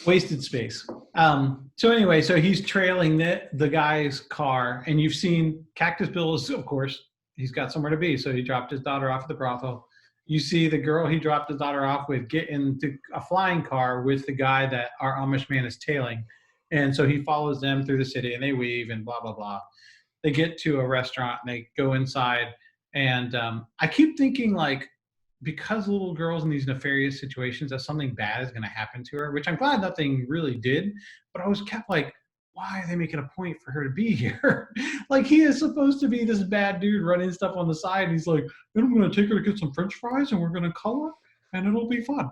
Wasted space. So anyway, so he's trailing the guy's car, and you've seen Cactus Bill is, of course, he's got somewhere to be. So he dropped his daughter off at the brothel. You see the girl he dropped his daughter off with get into a flying car with the guy that our Amish man is tailing. And so he follows them through the city, and they weave and blah, blah, blah. They get to a restaurant, and they go inside. And I keep thinking, like, because little girls in these nefarious situations, that something bad is going to happen to her, which I'm glad nothing really did. But I was kept like, why are they making a point for her to be here? Like, he is supposed to be this bad dude running stuff on the side. And he's like, and I'm going to take her to get some French fries, and we're going to color, and it'll be fun.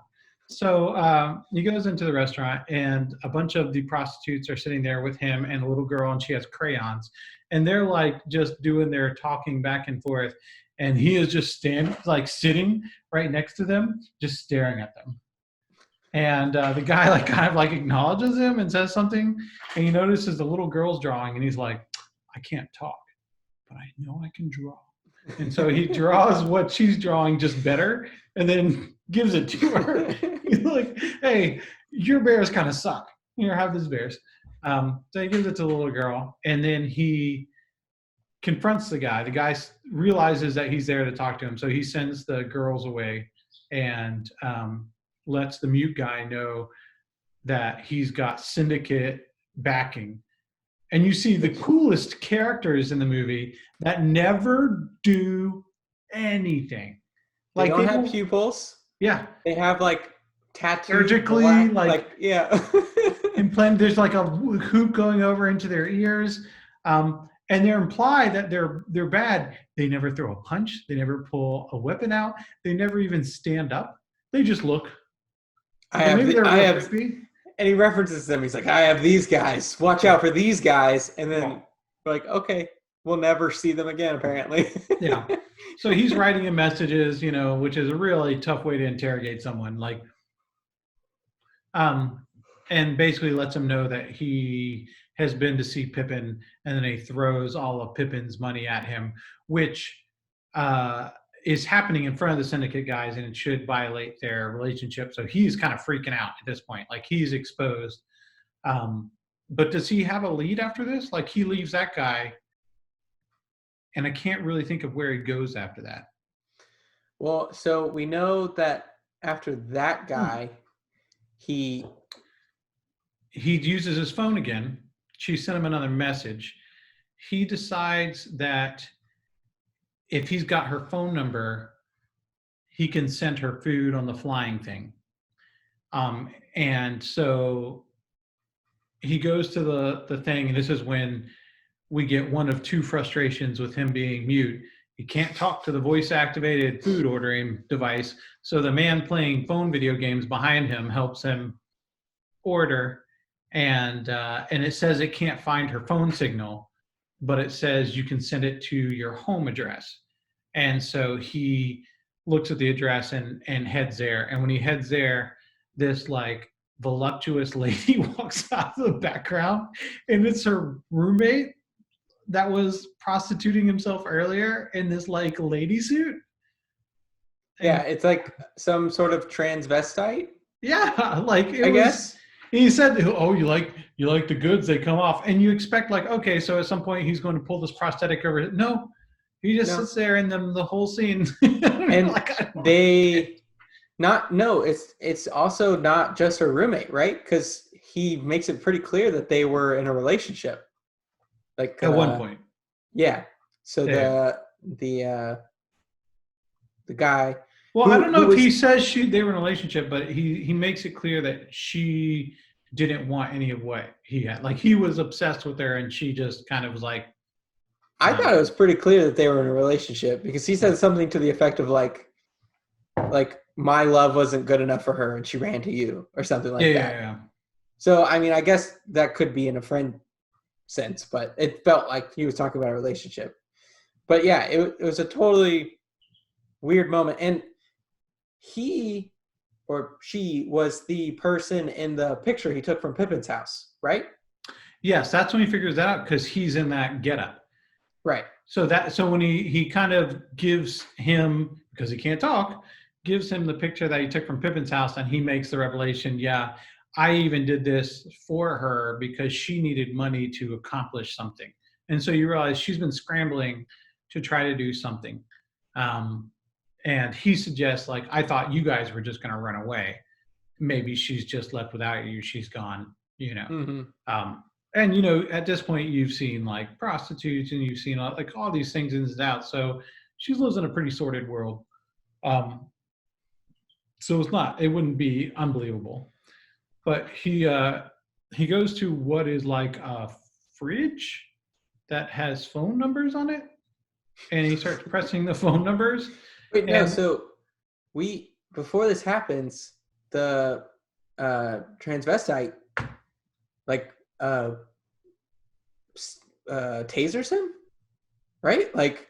So he goes into the restaurant, and a bunch of the prostitutes are sitting there with him and a little girl, and she has crayons. And they're like just doing their talking back and forth. And he is just sitting right next to them, just staring at them. And the guy like kind of like acknowledges him and says something. And he notices the little girl's drawing, and he's like, I can't talk, but I know I can draw. And so he draws what she's drawing just better, and then gives it to her. He's like, hey, your bears kind of suck. Here, have this bears. So he gives it to the little girl, and then he confronts the guy. The guy realizes that he's there to talk to him, so he sends the girls away and lets the mute guy know that he's got syndicate backing. And you see the coolest characters in the movie that never do anything. Like they don't have pupils. Yeah. They have like tattoos. Surgically, like yeah. implant. There's like a hoop going over into their ears. and they're implied that they're bad. They never throw a punch. They never pull a weapon out. They never even stand up. They just look. So maybe they're I real have, creepy. and he references them. He's like, I have these guys. Watch out for these guys. And then Yeah. we're like, okay, we'll never see them again, apparently. Yeah. So he's writing him messages, which is a really tough way to interrogate someone. Like, um, and basically lets him know that he has been to see Pippin, and then he throws all of Pippin's money at him, which uh, is happening in front of the syndicate guys, and it should violate their relationship. So he's kind of freaking out at this point, like he's exposed. But does he have a lead after this? Like he leaves that guy, and I can't really think of where he goes after that. Well, so we know that after that guy, he uses his phone again. She sent him another message. He decides that if he's got her phone number, he can send her food on the flying thing. And so he goes to the thing, and this is when we get one of two frustrations with him being mute. He can't talk to the voice activated food ordering device. So the man playing phone video games behind him helps him order. And it says it can't find her phone signal, but it says you can send it to your home address. And so he looks at the address and heads there. And when he heads there, this like voluptuous lady walks out of the background, and it's her roommate that was prostituting himself earlier in this like lady suit. yeah, it's like some sort of transvestite. Yeah, like I guess. He said, "Oh, you like the goods? They come off," and you expect like, okay, so at some point he's going to pull this prosthetic over. No, he just sits there, and then the whole scene. And like, it's also not just her roommate, right? Because he makes it pretty clear that they were in a relationship. Like at one point, yeah. So yeah. the guy. Well, I don't know if he says they were in a relationship, but he makes it clear that she didn't want any of what he had. Like he was obsessed with her, and she just kind of was like. I thought it was pretty clear that they were in a relationship because he said something to the effect of like my love wasn't good enough for her and she ran to you or something like that. Yeah. So I mean, I guess that could be in a friend sense, but it felt like he was talking about a relationship. But yeah, it was a totally weird moment, and he or she was the person in the picture he took from Pippin's house, right? Yes, that's when he figures that out because he's in that getup. Right. So when he kind of gives him, because he can't talk, gives him the picture that he took from Pippin's house, and he makes the revelation, yeah, I even did this for her because she needed money to accomplish something. And so you realize she's been scrambling to try to do something. And he suggests, like, I thought you guys were just going to run away. Maybe she's just left without you. She's gone, Mm-hmm. And at this point you've seen like prostitutes, and you've seen like all these things ins and outs. So she lives in a pretty sordid world. So it wouldn't be unbelievable. But he goes to what is like a fridge that has phone numbers on it, and he starts pressing the phone numbers. Wait, no. So before this happens, the transvestite like tasers him, right? Like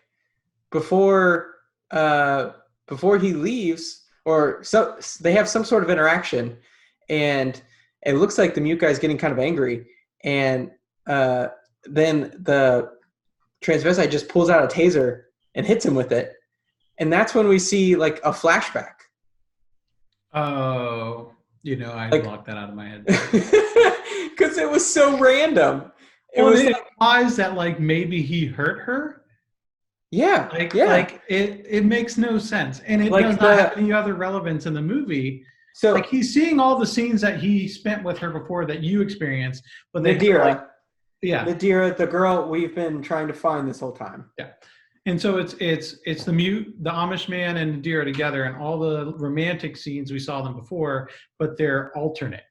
before he leaves, or so they have some sort of interaction, and it looks like the mute guy's getting kind of angry, and then the transvestite just pulls out a taser and hits him with it, and that's when we see like a flashback. Oh, I blocked that out of my head because it was so random. It implies that like maybe he hurt her. Yeah, like it makes no sense, and it does not have any other relevance in the movie. So like he's seeing all the scenes that he spent with her before that you experienced, but Nadira, Nadira, the girl we've been trying to find this whole time. Yeah, and so it's the Amish man and Nadira together, and all the romantic scenes we saw them before, but they're alternate.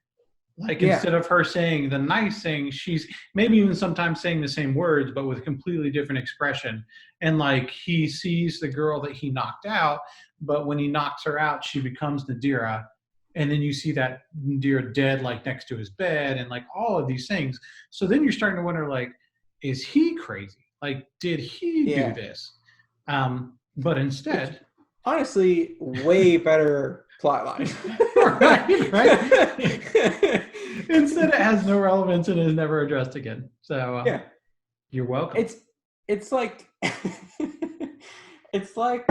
Like Yeah. instead of her saying the nice thing, she's maybe even sometimes saying the same words, but with completely different expression. And like he sees the girl that he knocked out, but when he knocks her out, she becomes Nadira. And then you see that Nadira dead, like next to his bed, and like all of these things. So then you're starting to wonder, like, is he crazy? Like, did he do Yeah. this? But Which instead, honestly, way better plot line. right, right. Instead, it has no relevance and is never addressed again. So Yeah. you're welcome. It's like it's like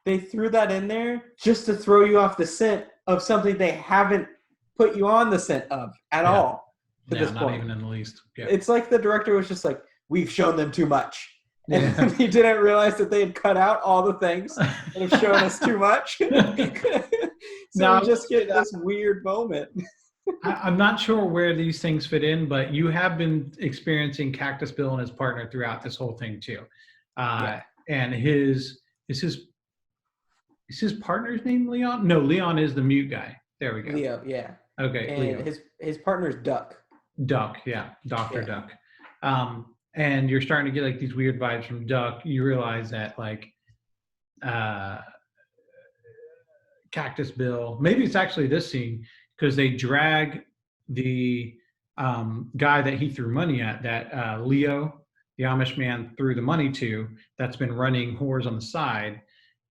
they threw that in there just to throw you off the scent of something they haven't put you on the scent of at Yeah. all to Yeah, this not point. even in the least. Yeah. It's like the director was just like, we've shown them too much. And Yeah. he didn't realize that they had cut out all the things that have shown us too much. So Now, I we will just say get that this weird moment. I'm not sure where these things fit in, but you have been experiencing Cactus Bill and his partner throughout this whole thing too. Yeah. And is his partner's name Leon? No, Leon is the mute guy. There we go. Leo, yeah. Okay, And Leo. his partner's Duck. Duck, yeah, Doctor Yeah. Duck. And you're starting to get like these weird vibes from Duck. You realize that like uh, Cactus Bill. Maybe it's actually this scene because they drag the guy that he threw money at, that Leo, the Amish man, threw the money to, that's been running whores on the side.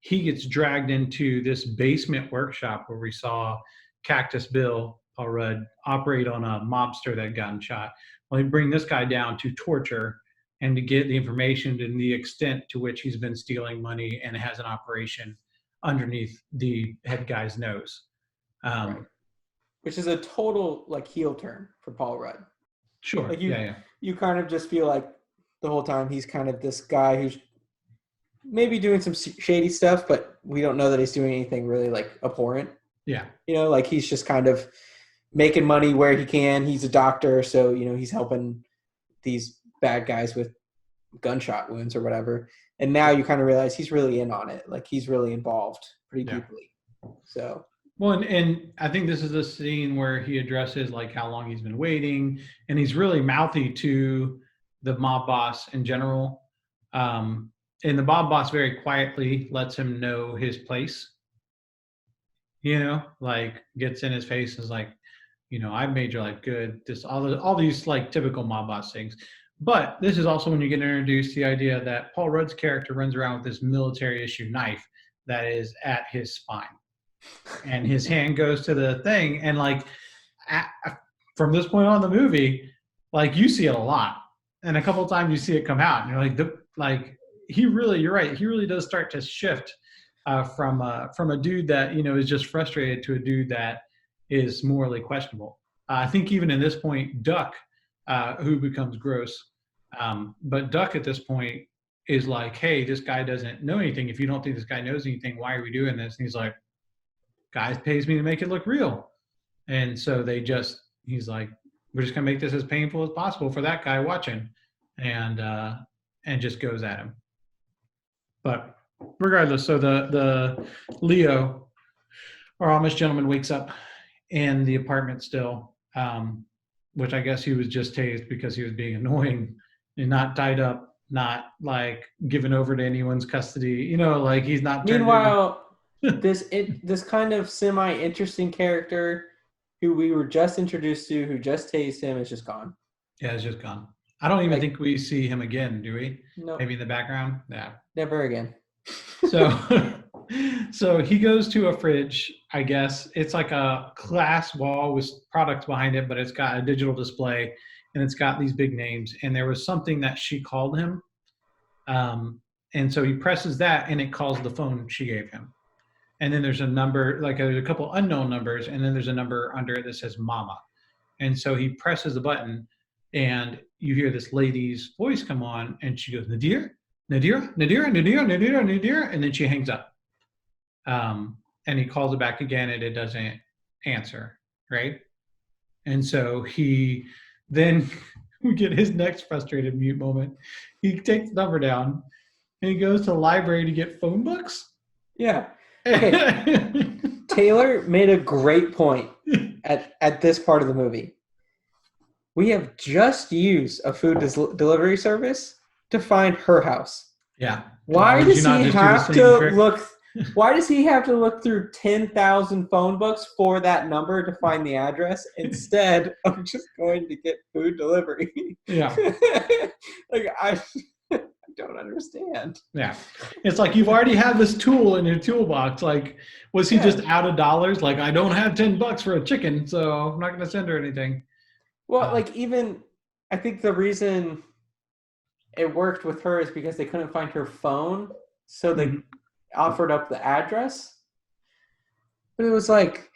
He gets dragged into this basement workshop where we saw Cactus Bill, Paul Rudd, operate on a mobster that got shot. Well, they bring this guy down to torture and to get the information and the extent to which he's been stealing money and has an operation underneath the head guy's nose. Right. Which is a total like heel turn for Paul Rudd. Sure. Like yeah. you kind of just feel like the whole time he's kind of this guy who's maybe doing some shady stuff, but we don't know that he's doing anything really like abhorrent. Yeah. You know, like he's just kind of making money where he can. He's a doctor, so you know he's helping these bad guys with gunshot wounds or whatever. And now you kind of realize he's really in on it. Like he's really involved pretty deeply. So well, and I think this is a scene where he addresses like how long he's been waiting, and he's really mouthy to the mob boss in general. And the mob boss very quietly lets him know his place. You know, like gets in his face and is like, you know, I've made your life good. This all these like typical mob boss things. But this is also when you get introduced the idea that Paul Rudd's character runs around with this military issue knife that is at his spine. And his hand goes to the thing. And like from this point on in the movie, like you see it a lot. And a couple of times you see it come out. And you're like, you're right. He really does start to shift from a dude that, you know, is just frustrated to a dude that is morally questionable. I think even in this point, Duck, who becomes gross, but Duck at this point is like, hey, this guy doesn't know anything. If you don't think this guy knows anything, why are we doing this? And he's like, guy pays me to make it look real. And so he's like, we're just gonna make this as painful as possible for that guy watching, and just goes at him. But regardless, so the Leo, our Amish gentleman, wakes up in the apartment still, which I guess he was just tased because he was being annoying and not tied up, not like given over to anyone's custody. You know, like he's not. Meanwhile, this kind of semi-interesting character who we were just introduced to, who just tased him, is just gone. Yeah, it's just gone. I don't even think we see him again, do we? No. Maybe in the background? Yeah. Never again. So he goes to a fridge, I guess. It's like a glass wall with products behind it, but it's got a digital display and it's got these big names. And there was something that she called him. And so he presses that and it calls the phone she gave him. And then there's a number, like there's a couple unknown numbers, and then there's a number under it that says mama. And so he presses the button and you hear this lady's voice come on and she goes, Nadira, Nadira, Nadira, Nadira, Nadira, Nadira, and then she hangs up. And he calls it back again and it doesn't answer, right? And so we get his next frustrated mute moment. He takes the number down and he goes to the library to get phone books. Yeah. Okay. Taylor made a great point. at this part of the movie. We have just used a food delivery service to find her house. Yeah. Why does he have to trick? look? Why does he have to look through 10,000 phone books for that number to find the address instead of just going to get food delivery? Yeah. Like I don't understand. Yeah. It's like you've already had this tool in your toolbox. Like, was he just out of dollars? Like, I don't have $10 for a chicken, so I'm not going to send her anything. Well, like even I think the reason it worked with her is because they couldn't find her phone, so they offered up the address. But it was like,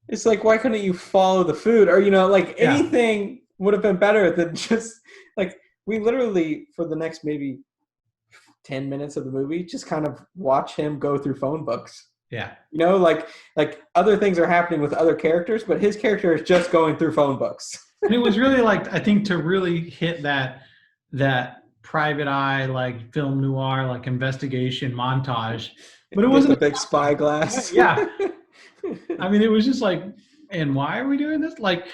it's like, why couldn't you follow the food? Or, like anything would have been better than just like, we literally, for the next maybe 10 minutes of the movie, just kind of watch him go through phone books. Yeah. Like other things are happening with other characters, but his character is just going through phone books. And it was really like, I think to really hit that private eye, like film noir, like investigation montage, but it wasn't a big spyglass. Yeah. I mean, it was just like, and why are we doing this? Like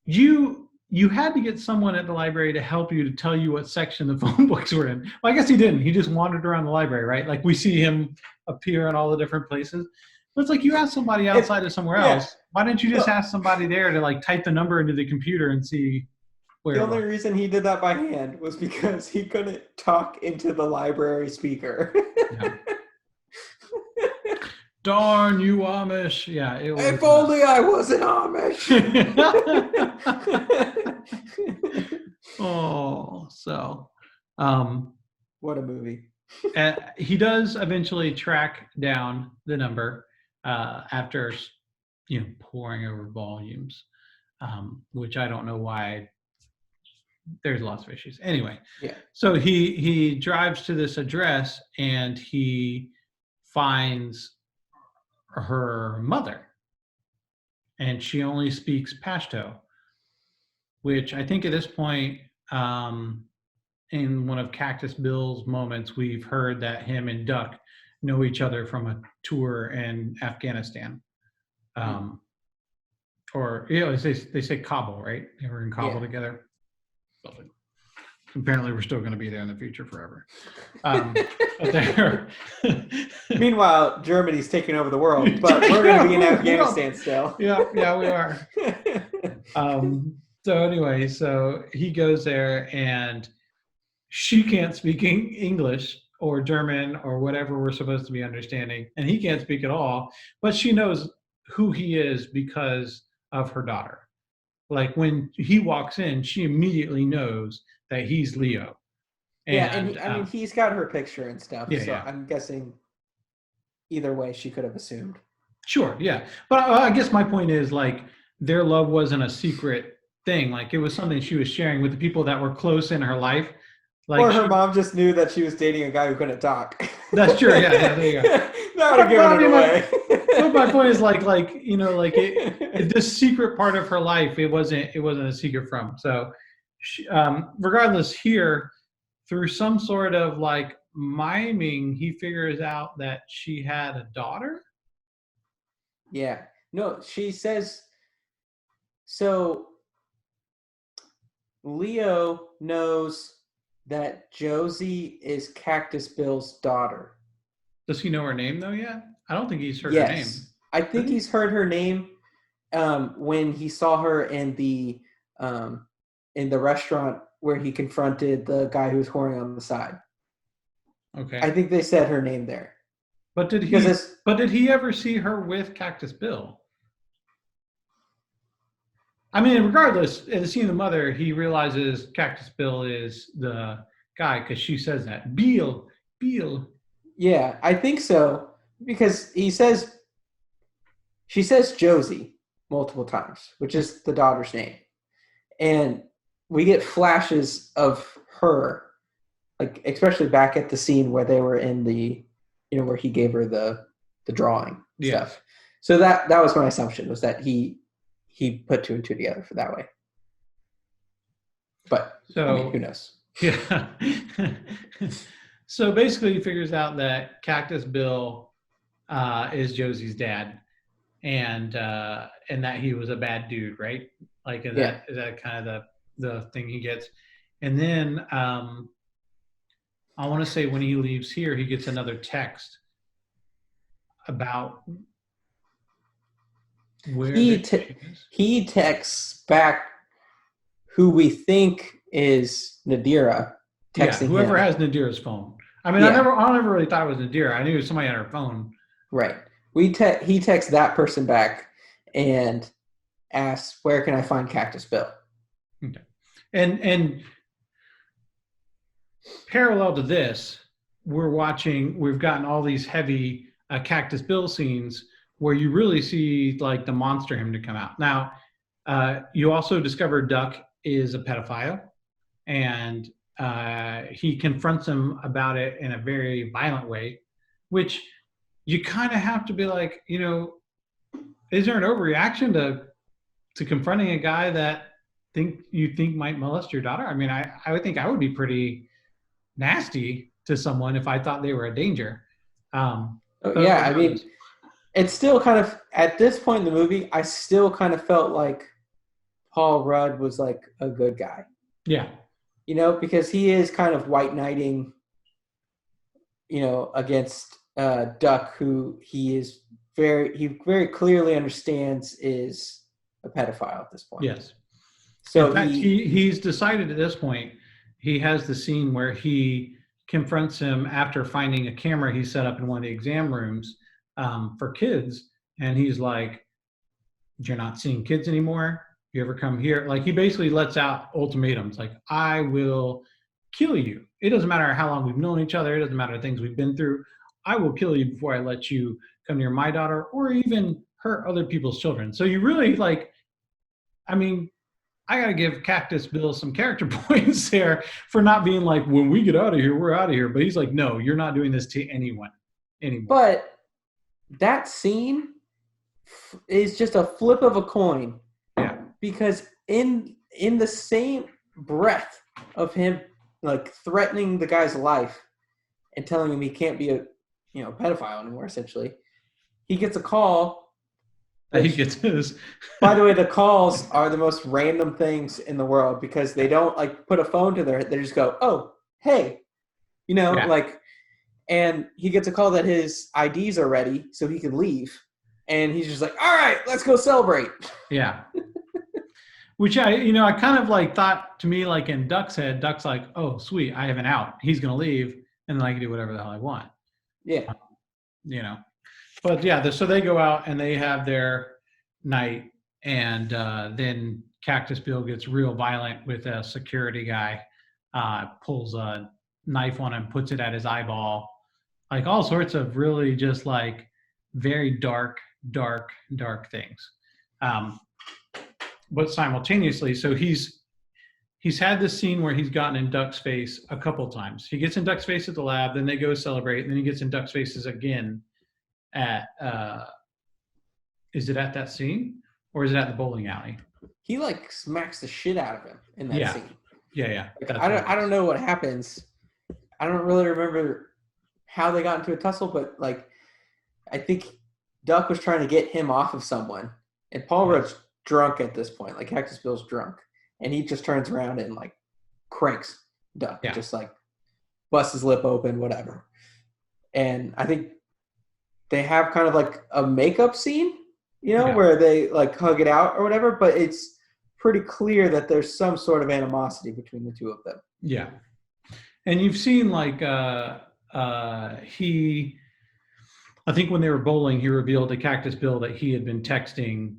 you had to get someone at the library to help you to tell you what section the phone books were in. Well, I guess he didn't. He just wandered around the library, right? Like we see him appear in all the different places. But it's like you asked somebody outside of somewhere else. Why didn't you just ask somebody there to like type the number into the computer and see where the only reason he did that by hand was because he couldn't talk into the library speaker. Yeah. Darn you Amish. Yeah, it was, if only I wasn't Amish. Oh, so what a movie. He does eventually track down the number after pouring over volumes, which I don't know why. There's lots of issues. Anyway, so he drives to this address and he finds her mother, and she only speaks Pashto, which I think at this point, in one of Cactus Bill's moments, we've heard that him and Duck know each other from a tour in Afghanistan. Or they say Kabul, right? They were in Kabul together. Apparently, we're still going to be there in the future forever. Meanwhile, Germany's taking over the world, but we're going to be in Afghanistan still. Yeah, we are. So anyway, so he goes there, and she can't speak English or German or whatever we're supposed to be understanding, and he can't speak at all. But she knows who he is because of her daughter. Like when he walks in, she immediately knows that he's Leo. And I mean, he's got her picture and stuff. I'm guessing either way, she could have assumed. Sure, yeah. But I guess my point is, like, their love wasn't a secret thing. Like, it was something she was sharing with the people that were close in her life. Like, or her mom just knew that she was dating a guy who couldn't talk. That's true. Yeah, there you go. That would have given it away. But my point is, this secret part of her life, it wasn't a secret from. So, regardless, here through some sort of like miming, he figures out that she had a daughter. Yeah. No, she says. So Leo knows that Josie is Cactus Bill's daughter. Does he know her name though yet? I don't think he's heard her name. I think he's heard her name when he saw her in the restaurant where he confronted the guy who was whoring on the side. Okay. I think they said her name there. But did he ever see her with Cactus Bill? I mean, regardless, in the scene of the mother, he realizes Cactus Bill is the guy because she says that. Beal. Yeah, I think so. Because she says Josie multiple times, which is the daughter's name. And we get flashes of her, like especially back at the scene where they were in the, where he gave her the drawing stuff. So that was my assumption, was that he put two and two together for that way. But who knows? Yeah. So basically, he figures out that Cactus Bill is Josie's dad, and that he was a bad dude, right? Like Yeah. is that kind of the thing he gets? And then I want to say when he leaves here, he gets another text about where He the te- issue is. he texts back who we think is Nadira, Yeah, texting whoever him. has Nadira's phone. I mean, Yeah, I never really thought it was Nadira. I knew it was somebody on her phone. right. He texts that person back and asks, "Where can I find Cactus Bill?" Okay. And parallel to this, we've gotten all these heavy Cactus Bill scenes where you really see like the monster him to come out. Now, you also discover Duck is a pedophile, and he confronts him about it in a very violent way, which you kind of have to be like, is there an overreaction to confronting a guy that you think might molest your daughter? I mean, I would think I would be pretty nasty to someone if I thought they were a danger. Oh, But yeah, I mean, regardless, it's still kind of at this point in the movie, I still kind of felt like Paul Rudd was like a good guy, yeah, because he is kind of white knighting, against Duck, who he very clearly understands is a pedophile at this point. yes. In So fact, he's decided at this point. He has the scene where he confronts him after finding a camera he set up in one of the exam rooms for kids, and he's like, "You're not seeing kids anymore. You ever come here?" Like he basically lets out ultimatums, like, "I will kill you. It doesn't matter how long we've known each other. It doesn't matter the things we've been through. I will kill you before I let you come near my daughter or even hurt other people's children." So you really like, I mean, I got to give Cactus Bill some character points there for not being like, when we get out of here, we're out of here. But he's like, no, you're not doing this to anyone anymore. but that scene is just a flip of a coin, Yeah. because in the same breath of him like threatening the guy's life and telling him he can't be a pedophile anymore, essentially, he gets a call. He Which, gets his. by the way, the calls are the most random things in the world, because they don't like put a phone to their head. They just go, "Oh, hey," Yeah. like, and he gets a call that his IDs are ready so he can leave. And he's just like, "All right, let's go celebrate." Yeah. Which I kind of like thought to me, like in Duck's head, Duck's like, oh, sweet, I have an out. He's going to leave and then I can do whatever the hell I want, Yeah. you know. But yeah, so they go out and they have their night, and then Cactus Bill gets real violent with a security guy, pulls a knife on him, puts it at his eyeball, like all sorts of really just like very dark, dark, dark things. Um, but simultaneously, so he's had this scene where he's gotten in Duck's face a couple times. He gets in Duck's face at the lab, then they go celebrate, and then he gets in Duck's faces again at is it at that scene or is it at the bowling alley? He like smacks the shit out of him in that Yeah, scene. yeah. Like, I don't know what happens. I don't really remember how they got into a tussle, but like I think Duck was trying to get him off of someone, and Paul Rudd's drunk at this point. Like Cactus Bill's drunk, and he just turns around and like cranks Duck, just like busts his lip open, whatever. And I think they have kind of like a makeup scene, where they like hug it out or whatever, but it's pretty clear that there's some sort of animosity between the two of them. Yeah. And you've seen like I think when they were bowling, he revealed to Cactus Bill that he had been texting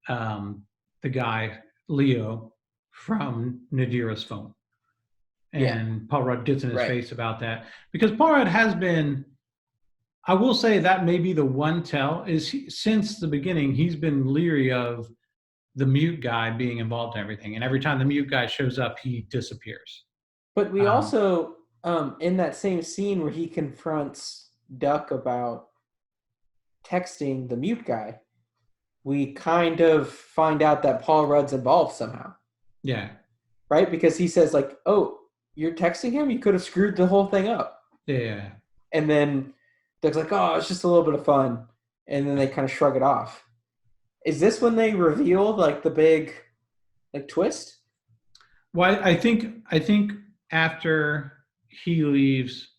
the guy Leo from Nadira's phone. And Paul Rudd gets in his face about that, because Paul Rudd has been, I will say that may be the one tell, is since the beginning, he's been leery of the mute guy being involved in everything. And every time the mute guy shows up, he disappears. But we also, in that same scene where he confronts Duck about texting the mute guy, we kind of find out that Paul Rudd's involved somehow. Yeah. Right? Because he says like, "Oh, you're texting him? You could have screwed the whole thing up." Yeah. And then Duck's like, "Oh, it's just a little bit of fun." And then they kind of shrug it off. Is this when they reveal like the big like twist? Well, I think after he leaves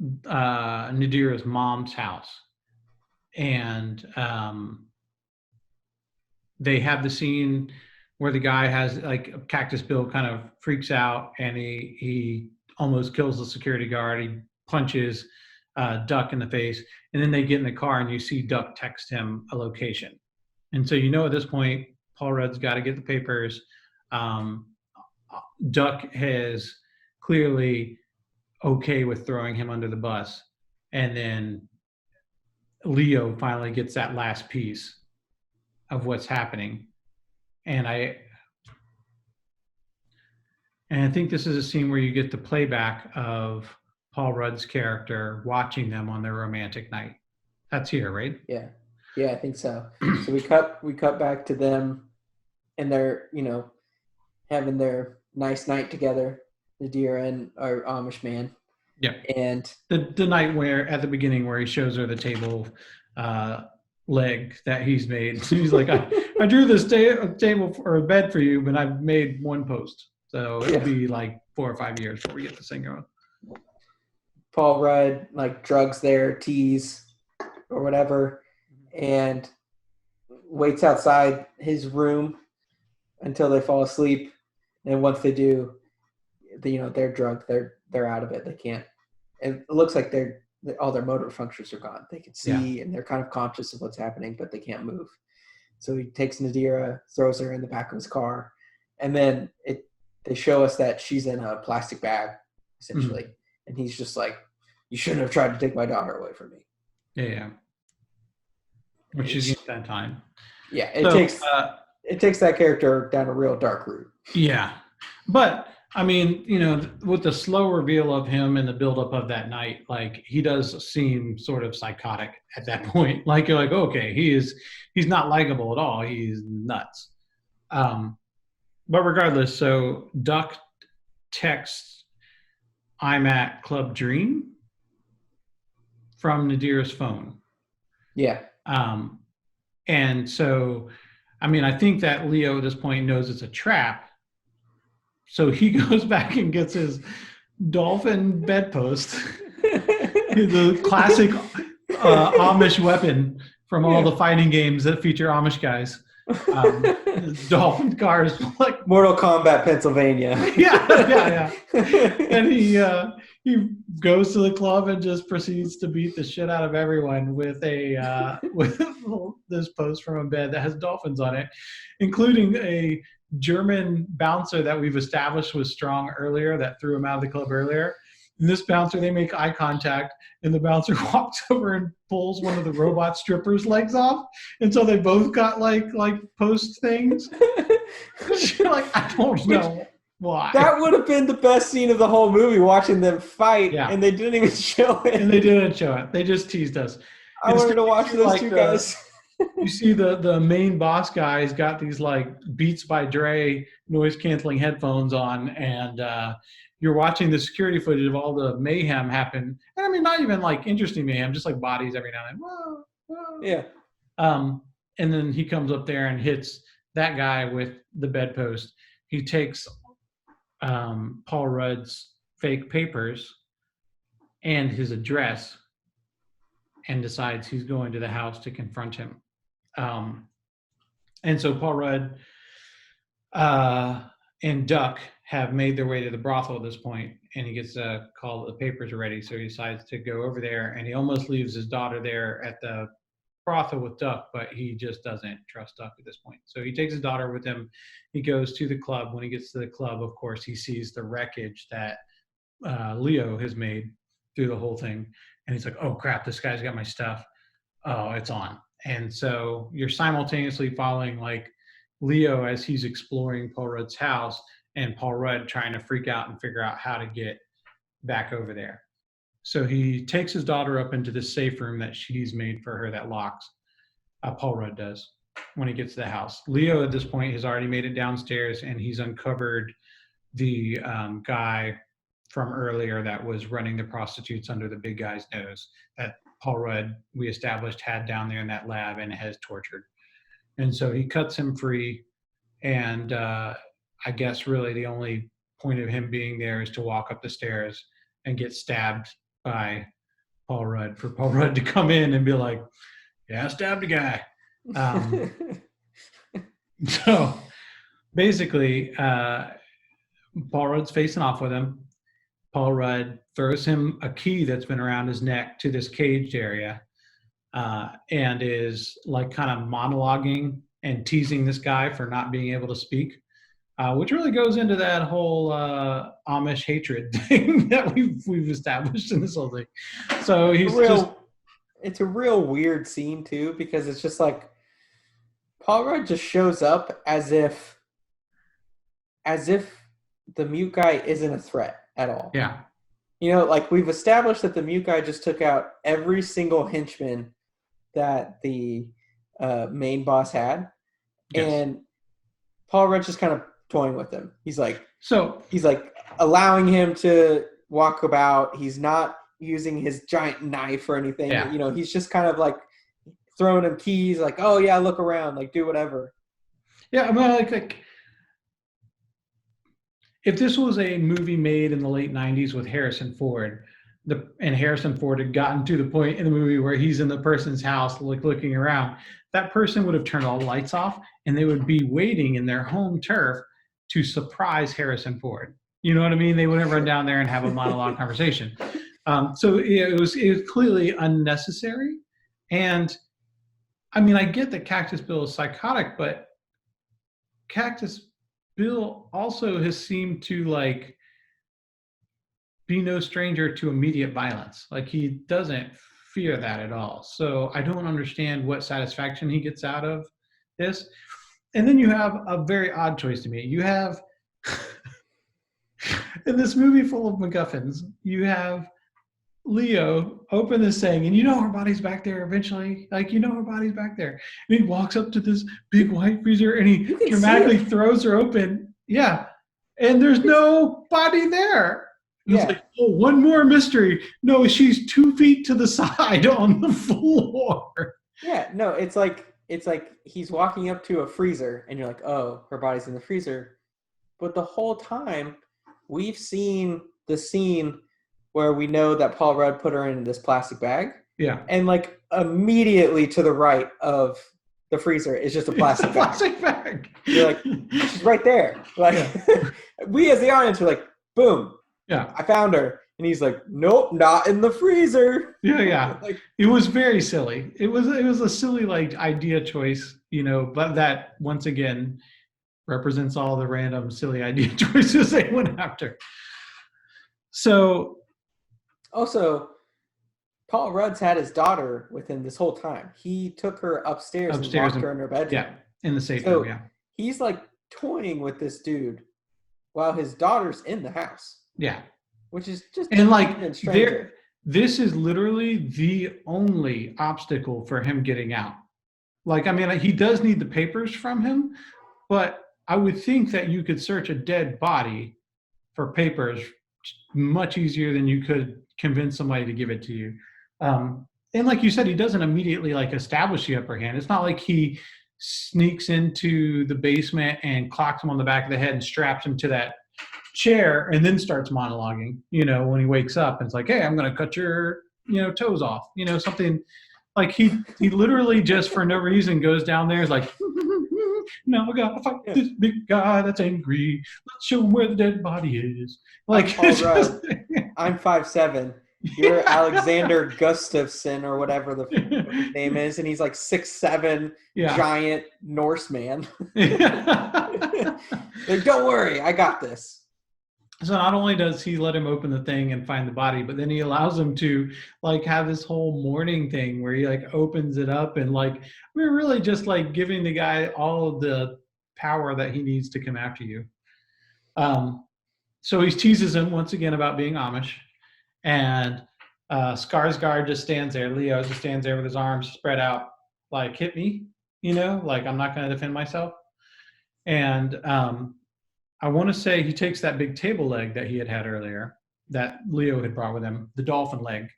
Nadira's mom's house, and they have the scene where the guy has like Cactus Bill kind of freaks out and he almost kills the security guard. He punches Duck in the face, and then they get in the car and you see Duck text him a location, and so at this point Paul Rudd's got to get the papers. Um, Duck has clearly okay with throwing him under the bus, and then Leo finally gets that last piece of what's happening. And I think this is a scene where you get the playback of Paul Rudd's character watching them on their romantic night. That's here, right? Yeah. Yeah, I think so. So we cut back to them and they're, having their nice night together, Nadira and our Amish man. Yeah. And the night where at the beginning where he shows her the table leg that he's made. He's like, I drew this table or a bed for you, but I've made one post. So it'll be like 4 or 5 years before we get this thing going. Paul Rudd like drugs their teas or whatever and waits outside his room until they fall asleep. And once they do, they're drugged. They're out of it. They can't. It looks like all their motor functions are gone. They can see and they're kind of conscious of what's happening, but they can't move. So he takes Nadira, throws her in the back of his car, and then they show us that she's in a plastic bag, essentially. Mm-hmm. And he's just like, you shouldn't have tried to take my daughter away from me. Yeah. Which is that time. Yeah, it takes that character down a real dark route. Yeah. But I mean, with the slow reveal of him and the buildup of that night, like he does seem sort of psychotic at that point. Like you're like, okay, he's not likable at all. He's nuts. But regardless, so Duck texts, "I'm at Club Dream" from Nadira's phone. Yeah. And so, I mean, I think that Leo at this point knows it's a trap. So he goes back and gets his dolphin bedpost, the classic Amish weapon from all the fighting games that feature Amish guys. Dolphin cars, like Mortal Kombat Pennsylvania. Yeah. And he goes to the club and just proceeds to beat the shit out of everyone with with this post from a bed that has dolphins on it, including a German bouncer that we've established was strong earlier that threw him out of the club earlier. And this bouncer, they make eye contact, and the bouncer walks over and pulls one of the robot strippers' legs off, and so they both got like post things. Like, I don't know why. That would have been the best scene of the whole movie, watching them fight, and they didn't even show it. And they didn't show it. They just teased us. I wanted to watch those two guys. You see the main boss guy's got these like Beats by Dre noise canceling headphones on, and you're watching the security footage of all the mayhem happen. And I mean, not even like interesting mayhem, just like bodies every now and then. Whoa, whoa. Yeah. And then he comes up there and hits that guy with the bedpost. He takes Paul Rudd's fake papers and his address and decides he's going to the house to confront him. And so Paul Rudd and Duck have made their way to the brothel at this point, and he gets a call that the papers are ready, so he decides to go over there, and he almost leaves his daughter there at the brothel with Duck, but he just doesn't trust Duck at this point. So he takes his daughter with him. He goes to the club. When he gets to the club, of course, he sees the wreckage that Leo has made through the whole thing, and he's like, oh crap, this guy's got my stuff. Oh, it's on. And so you're simultaneously following like Leo as he's exploring Paul Rudd's house, and Paul Rudd trying to freak out and figure out how to get back over there. So he takes his daughter up into this safe room that she's made for her that locks. Paul Rudd does when he gets to the house. Leo at this point has already made it downstairs, and he's uncovered the guy from earlier that was running the prostitutes under the big guy's nose that Paul Rudd, we established, had down there in that lab and has tortured. and so he cuts him free. And I guess really the only point of him being there is to walk up the stairs and get stabbed by Paul Rudd, for Paul Rudd to come in and be like, "Yeah, I stabbed a guy." So basically, Paul Rudd's facing off with him. Paul Rudd throws him a key that's been around his neck to this caged area, and is like kind of monologuing and teasing this guy for not being able to speak, which really goes into that whole Amish hatred thing that we've established in this whole thing. So it's a real weird scene too, because it's just like Paul Rudd just shows up as if the mute guy isn't a threat at all. Yeah. Like we've established that the mute guy just took out every single henchman that the main boss had. Yes. And Paul Rudd's just kind of toying with him. He's like allowing him to walk about. He's not using his giant knife or anything. Yeah. He's just kind of like throwing him keys, like, oh yeah, look around, like do whatever. Yeah, I mean, like if this was a movie made in the late '90s with Harrison Ford, and Harrison Ford had gotten to the point in the movie where he's in the person's house, like looking around, that person would have turned all the lights off, and they would be waiting in their home turf to surprise Harrison Ford. You know what I mean? They wouldn't run down there and have a monologue conversation. So it was clearly unnecessary. And I mean, I get that Cactus Bill is psychotic, but Cactus Bill also has seemed to like be no stranger to immediate violence. Like he doesn't fear that at all. So I don't understand what satisfaction he gets out of this. And then you have a very odd choice to me. You have in this movie full of MacGuffins, you have Leo open this thing, and her body's back there eventually. Like, her body's back there. And he walks up to this big white freezer and he dramatically throws her open. Yeah. And there's no body there. Yeah. It's like, oh, one more mystery. No, she's 2 feet to the side on the floor. Yeah, no, it's like he's walking up to a freezer and you're like, oh, her body's in the freezer. But the whole time we've seen the scene where we know that Paul Rudd put her in this plastic bag. Yeah. And like immediately to the right of the freezer is just a plastic bag. Plastic bag. You're like, she's right there. Like we as the audience are like, boom. Yeah. I found her. And he's like, nope, not in the freezer. Yeah. Like, it was very silly. It was a silly like idea choice, but that once again represents all the random silly idea choices they went after. So also, Paul Rudd's had his daughter with him this whole time. He took her upstairs and locked her in her bedroom. Yeah, in the safe room, yeah. He's like toying with this dude while his daughter's in the house. Yeah. Which is just and like this is literally the only obstacle for him getting out. Like, I mean, he does need the papers from him, but I would think that you could search a dead body for papers much easier than you could convince somebody to give it to you. And like you said, he doesn't immediately like establish the upper hand. It's not like he sneaks into the basement and clocks him on the back of the head and straps him to that chair and then starts monologuing, when he wakes up and it's like, hey, I'm going to cut your, toes off, something like he literally just for no reason goes down there. Is like, now I got to fight this big guy that's angry. Let's show him where the dead body is. Like, I'm 5'7". You're Alexander Gustafsson or whatever the name is. And he's like 6'7", giant Norseman. Like, don't worry, I got this. So not only does he let him open the thing and find the body, but then he allows him to like have this whole mourning thing where he like opens it up and like we're really just like giving the guy all of the power that he needs to come after you. So he teases him once again about being Amish, and Skarsgård just stands there. Leo just stands there with his arms spread out, like, hit me, like I'm not going to defend myself. And I want to say he takes that big table leg that he had earlier, that Leo had brought with him, the dolphin leg,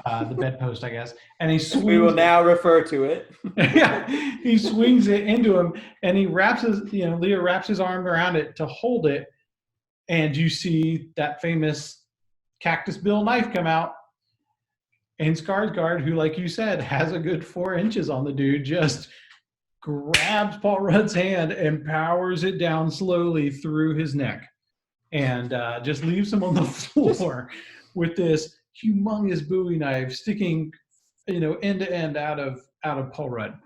the bedpost, I guess, and he As we will swings it. now refer to it. Yeah, he swings it into him, and he wraps his, Leo wraps his arm around it to hold it, and you see that famous Cactus Bill knife come out, and Skarsgård, who, like you said, has a good 4 inches on the dude, just grabs Paul Rudd's hand and powers it down slowly through his neck, and just leaves him on the floor with this humongous Bowie knife sticking, end to end out of Paul Rudd.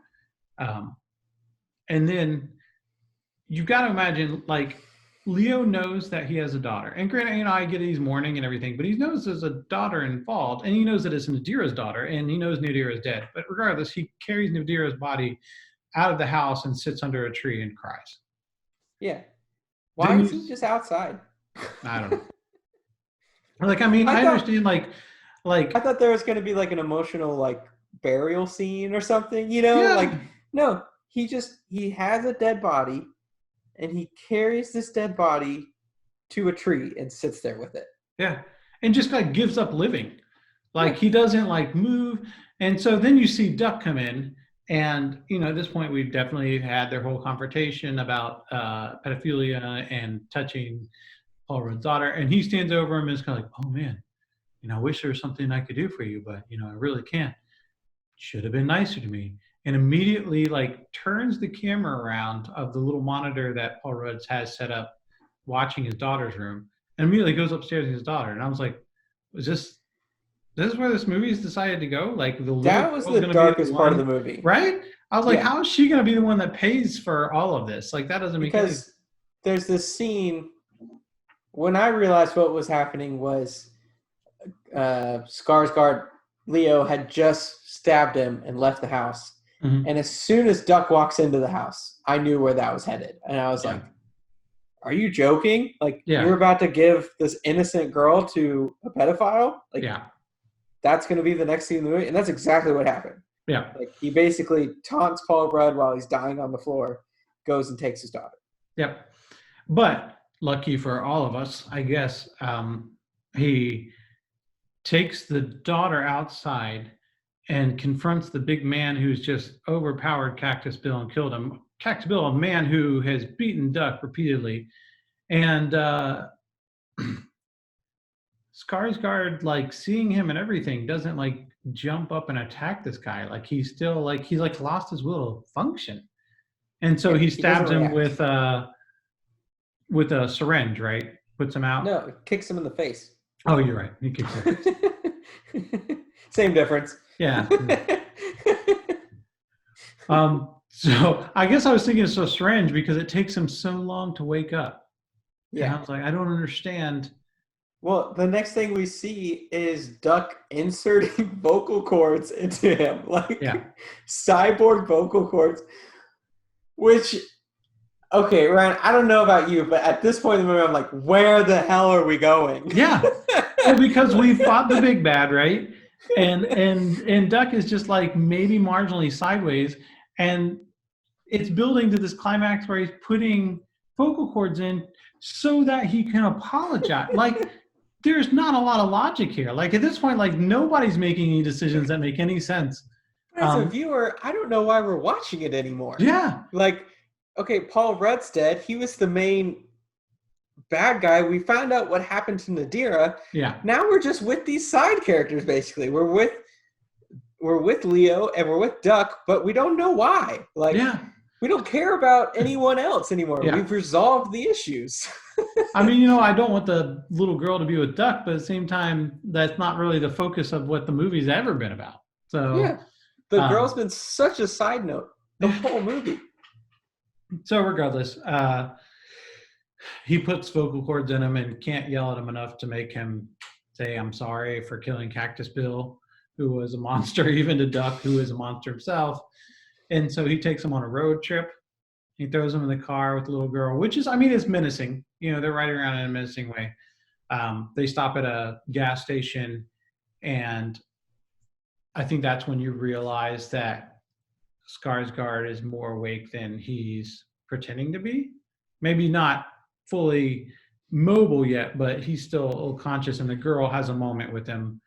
And then you've got to imagine, like, Leo knows that he has a daughter. And granted, I get he's mourning and everything, but he knows there's a daughter involved, and he knows that it's Nadira's daughter, and he knows Nadira is dead. But regardless, he carries Nadira's body out of the house and sits under a tree and cries. Yeah. Why is he just outside? I don't know. Like, I understand, like I thought there was going to be like an emotional like burial scene or something, Yeah. Like, no, he has a dead body, and he carries this dead body to a tree and sits there with it. Yeah. And just like gives up living. Like, he doesn't like move. And so then you see Duck come in, and at this point we've definitely had their whole confrontation about pedophilia and touching Paul Rudd's daughter. And he stands over him and is kind of like, oh man, I wish there was something I could do for you, but I really can't. Should have been nicer to me. And immediately like turns the camera around of the little monitor that Paul Rudd has set up watching his daughter's room, and immediately goes upstairs to his daughter. And I was like, was this is where this movie's decided to go? Like, that was the darkest part of the movie, right? I was like, how is she going to be the one that pays for all of this? Like, that doesn't make sense. Because there's this scene when I realized what was happening was Skarsgård, Leo had just stabbed him and left the house. Mm-hmm. And as soon as Duck walks into the house, I knew where that was headed. And I was like, are you joking? Like, you're about to give this innocent girl to a pedophile? Like, that's going to be the next scene in the movie? And that's exactly what happened. Yeah. Like, he basically taunts Paul Rudd while he's dying on the floor, goes and takes his daughter. Yep. But lucky for all of us, I guess, he takes the daughter outside and confronts the big man who's just overpowered Cactus Bill and killed him. Cactus Bill, a man who has beaten Duck repeatedly. And Skarsgård, like, seeing him and everything, doesn't like jump up and attack this guy. Like, he's still like, he's like lost his will to function. And so he stabs him with a syringe, right? Puts him out. No, kicks him in the face. Oh, you're right. He kicks him. Same difference. Yeah. So I guess I was thinking it's so strange because it takes him so long to wake up. Yeah. And I was like, I don't understand. Well, the next thing we see is Duck inserting vocal cords into him, like cyborg vocal cords, which, okay, Ryan, I don't know about you, but at this point in the movie, I'm like, where the hell are we going? Yeah. Well, because we fought the big bad, right? And Duck is just like maybe marginally sideways, and it's building to this climax where he's putting vocal cords in so that he can apologize. Like, there's not a lot of logic here. Like, at this point, like, nobody's making any decisions that make any sense. As a viewer, I don't know why we're watching it anymore. Yeah. Like, okay, Paul Rudd's dead. He was the main bad guy. We found out what happened to Nadira. Yeah. Now we're just with these side characters, basically. We're with Leo and we're with Duck, but we don't know why. Like, we don't care about anyone else anymore. Yeah. We've resolved the issues. I mean, I don't want the little girl to be with Duck, but at the same time, that's not really the focus of what the movie's ever been about. So yeah, the girl's been such a side note the whole movie. So regardless, he puts vocal cords in him and can't yell at him enough to make him say, I'm sorry for killing Cactus Bill, who was a monster, even to Duck, who is a monster himself. And so he takes him on a road trip. He throws him in the car with the little girl, which is, it's menacing. They're riding around in a menacing way. They stop at a gas station, and I think that's when you realize that Skarsgård is more awake than he's pretending to be. Maybe not fully mobile yet, but he's still a little conscious, and the girl has a moment with him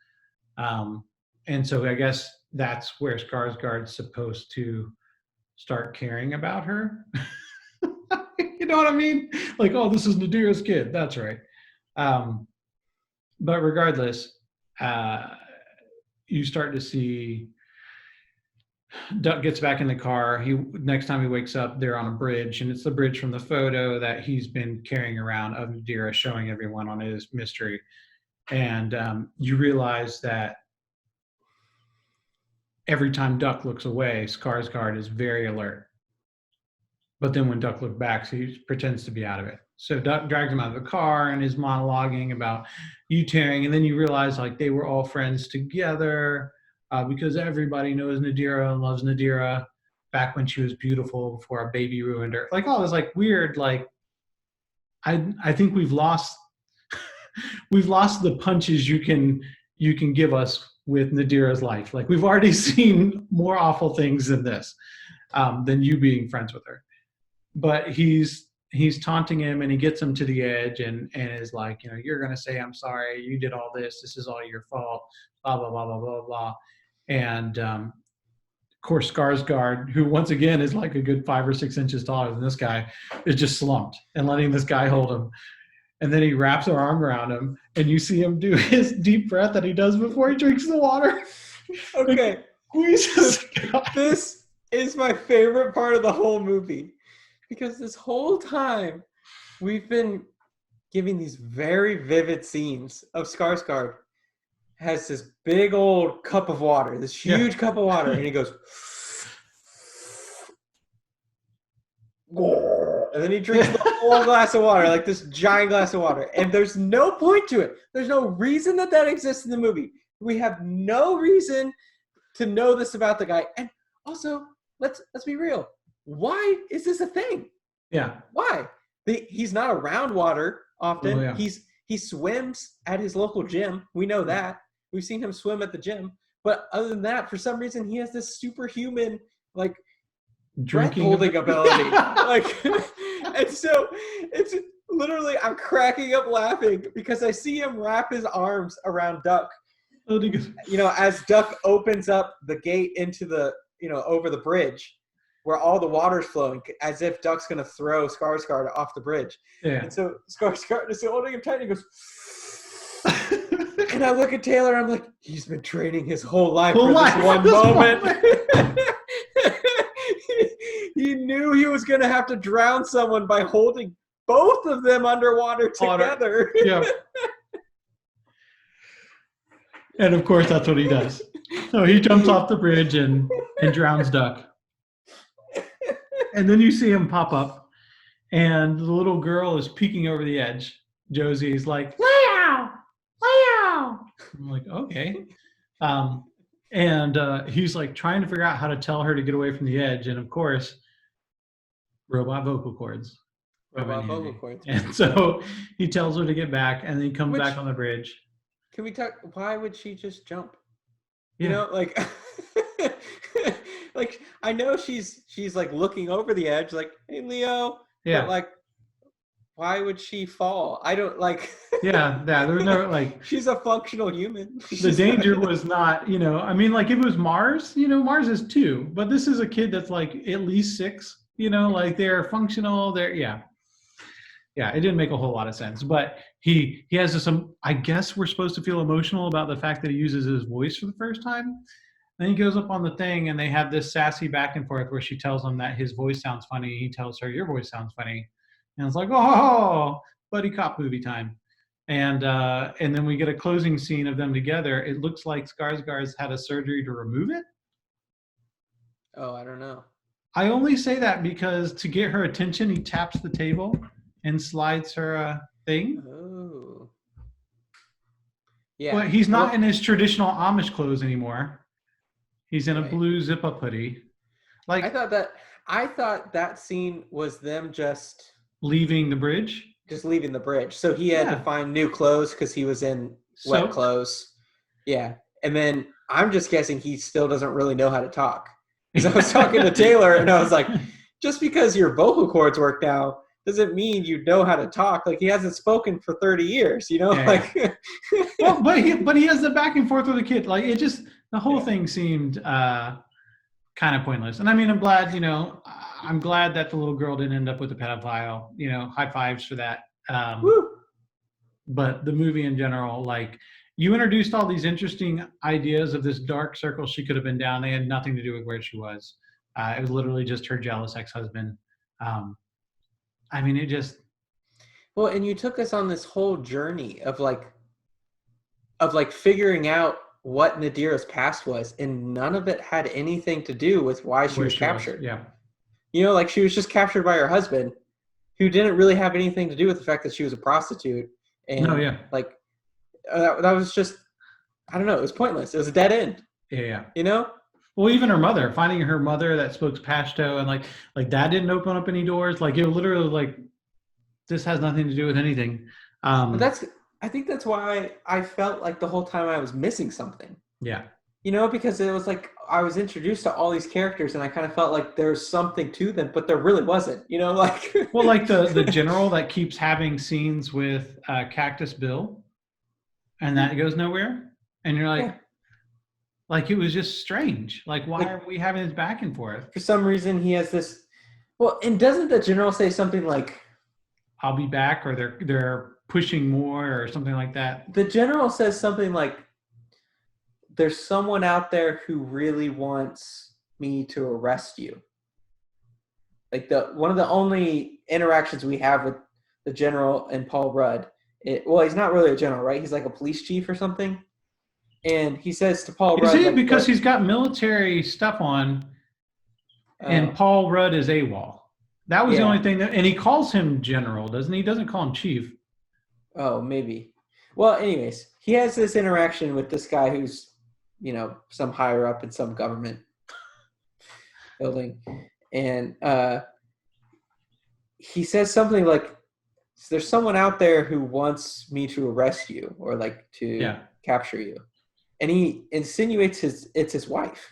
and so I guess that's where Skarsgård's supposed to start caring about her. You know what I mean? Like, oh, this is Nadira's kid. That's right. Um, but regardless, uh, you start to see Duck gets back in the car. He next time he wakes up, they're on a bridge, and it's the bridge from the photo that he's been carrying around of Nadira, showing everyone on his mystery. And you realize that every time Duck looks away, Skarsgård is very alert. But then when Duck looks back, so he pretends to be out of it. So Duck drags him out of the car and is monologuing about you tearing, and then you realize like they were all friends together because everybody knows Nadira and loves Nadira back when she was beautiful before a baby ruined her. Like all this like weird like I think we've lost the punches you can give us with Nadira's life. Like we've already seen more awful things than this, than you being friends with her. But he's taunting him and he gets him to the edge and is like, you know, you're gonna say I'm sorry, you did all this, this is all your fault, blah blah blah blah blah blah. And of course Skarsgård, who once again is like a good 5 or 6 inches taller than this guy, is just slumped and letting this guy hold him. And then he wraps her arm around him, and you see him do his deep breath that he does before he drinks the water. Okay. This is my favorite part of the whole movie. Because this whole time, we've been giving these very vivid scenes of Skarsgård has this big old cup of water, this huge cup of water, and he goes, and then he drinks the whole glass of water, like this giant glass of water. And there's no point to it. There's no reason that exists in the movie. We have no reason to know this about the guy. And also, let's be real. Why is this a thing? Yeah. Why? He's not around water often. Oh, yeah. He swims at his local gym. We know that. We've seen him swim at the gym. But other than that, for some reason, he has this superhuman like drinking holding ability. Like, and so it's literally I'm cracking up laughing because I see him wrap his arms around Duck. You know, as Duck opens up the gate into the over the bridge, where all the water's flowing, as if Duck's going to throw Skarsgård off the bridge. Yeah. And so Skarsgård is holding him tight, and he goes, and I look at Taylor, I'm like, he's been training his whole life for this one moment. He knew he was going to have to drown someone by holding both of them underwater together. Yeah. And of course, that's what he does. So he jumps off the bridge and drowns Duck. And then you see him pop up, and the little girl is peeking over the edge. Josie's like, Leo! Leo! I'm like, okay. And he's like trying to figure out how to tell her to get away from the edge. And of course, robot vocal cords. Robot vocal cords. And so he tells her to get back, and then he comes back on the bridge. Can we talk? Why would she just jump? Yeah. You know, like, like I know she's like looking over the edge, like, hey, Leo. Yeah. But like, why would she fall? I don't like. Yeah. There's no like. She's a functional human. The danger was not, I mean, like if it was Mars, Mars is 2, but this is a kid that's like at least 6. Like they're functional. Yeah, it didn't make a whole lot of sense, but he has this. I guess we're supposed to feel emotional about the fact that he uses his voice for the first time. Then he goes up on the thing, and they have this sassy back and forth where she tells him that his voice sounds funny. He tells her, "Your voice sounds funny," and it's like, "Oh, buddy cop movie time." And then we get a closing scene of them together. It looks like Skarsgård's had a surgery to remove it. Oh, I don't know. I only say that because to get her attention, he taps the table and slides her a thing. Oh. Yeah. But he's not in his traditional Amish clothes anymore. He's in a blue zip-up hoodie. Like I thought that scene was them just leaving the bridge. Just leaving the bridge. So he had to find new clothes because he was in wet clothes. Yeah. And then I'm just guessing he still doesn't really know how to talk. Because I was talking to Taylor and I was like, just because your vocal cords work now doesn't mean you know how to talk. Like he hasn't spoken for 30 years, Yeah. like. Well, but he has the back and forth with the kid. Like it just the whole thing seemed kind of pointless. And I mean, I'm glad, I'm glad that the little girl didn't end up with a pedophile. High fives for that. Woo! But the movie in general, like, you introduced all these interesting ideas of this dark circle she could have been down. They had nothing to do with where she was. It was literally just her jealous ex-husband. Um, I mean, it just, Well, and you took us on this whole journey of like figuring out what Nadira's past was, and none of it had anything to do with why she where was she was. captured. Yeah. Like she was just captured by her husband, who didn't really have anything to do with the fact that she was a prostitute, No, and yeah. like that was just, I don't know, it was pointless. It was a dead end. Yeah. You know? Well, even her mother, finding her mother that spoke Pashto, and like that didn't open up any doors. Like, it literally, like, this has nothing to do with anything. But I think that's why I felt like the whole time I was missing something. Yeah. Because it was like I was introduced to all these characters, and I kind of felt like there's something to them, but there really wasn't. Like Well, like the general that keeps having scenes with Cactus Bill, and that goes nowhere, and you're like, Yeah. like, it was just strange. Like, why Like, are we having this back and forth? for some reason he has this. Well, and doesn't the general say something like, I'll be back, or they're pushing more, or something like that. the general says something like, there's someone out there who really wants me to arrest you. Like one of the only interactions we have with the general and Paul Rudd. Well, he's not really a general, right? He's like a police chief or something. And he says to Paul Is Rudd, it like, because he's got military stuff on, and Paul Rudd is AWOL? That was the only thing and he calls him general, doesn't he? He doesn't call him chief. Oh, maybe. Well, anyways, he has this interaction with this guy who's, some higher up in some government building. And he says something like, there's someone out there who wants me to arrest you, or like to capture you. And he insinuates it's his wife.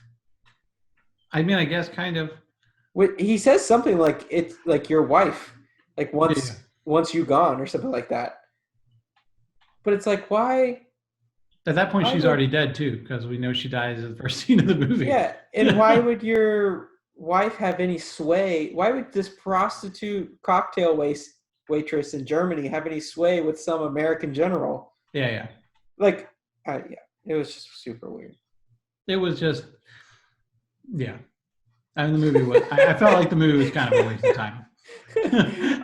I mean, I guess kind of. He says something like, it's like your wife, like once you gone, or something like that. But it's like, why? At that point, she's already dead too, because we know she dies at the first scene of the movie. Yeah, and why would your wife have any sway? Why would this prostitute cocktail waitress in Germany have any sway with some American general? Yeah. Like, it was just super weird. It was just, yeah. I mean, the movie was. I felt like the movie was kind of a waste of time.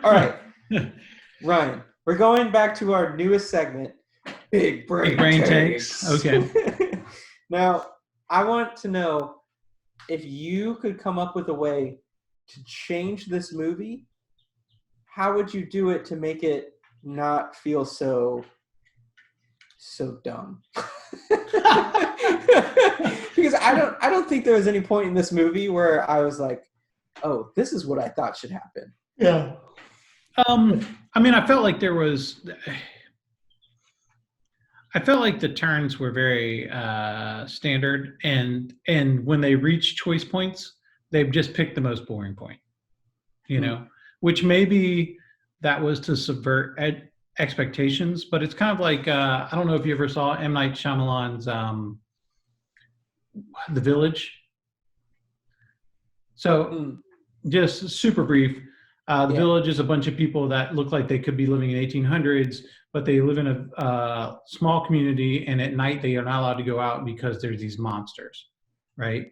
All right, Ryan, we're going back to our newest segment, Big Brain Takes. Okay. Now, I want to know if you could come up with a way to change this movie. How would you do it to make it not feel so dumb? Because I don't think there was any point in this movie where I was like, oh, this is what I thought should happen. Yeah. I mean, I felt like the turns were very standard, and when they reach choice points, they've just picked the most boring point, which maybe that was to subvert expectations, but it's kind of like, I don't know if you ever saw M. Night Shyamalan's The Village. So just super brief. The Village is a bunch of people that look like they could be living in 1800s, but they live in a small community, and at night they are not allowed to go out because there's these monsters, right?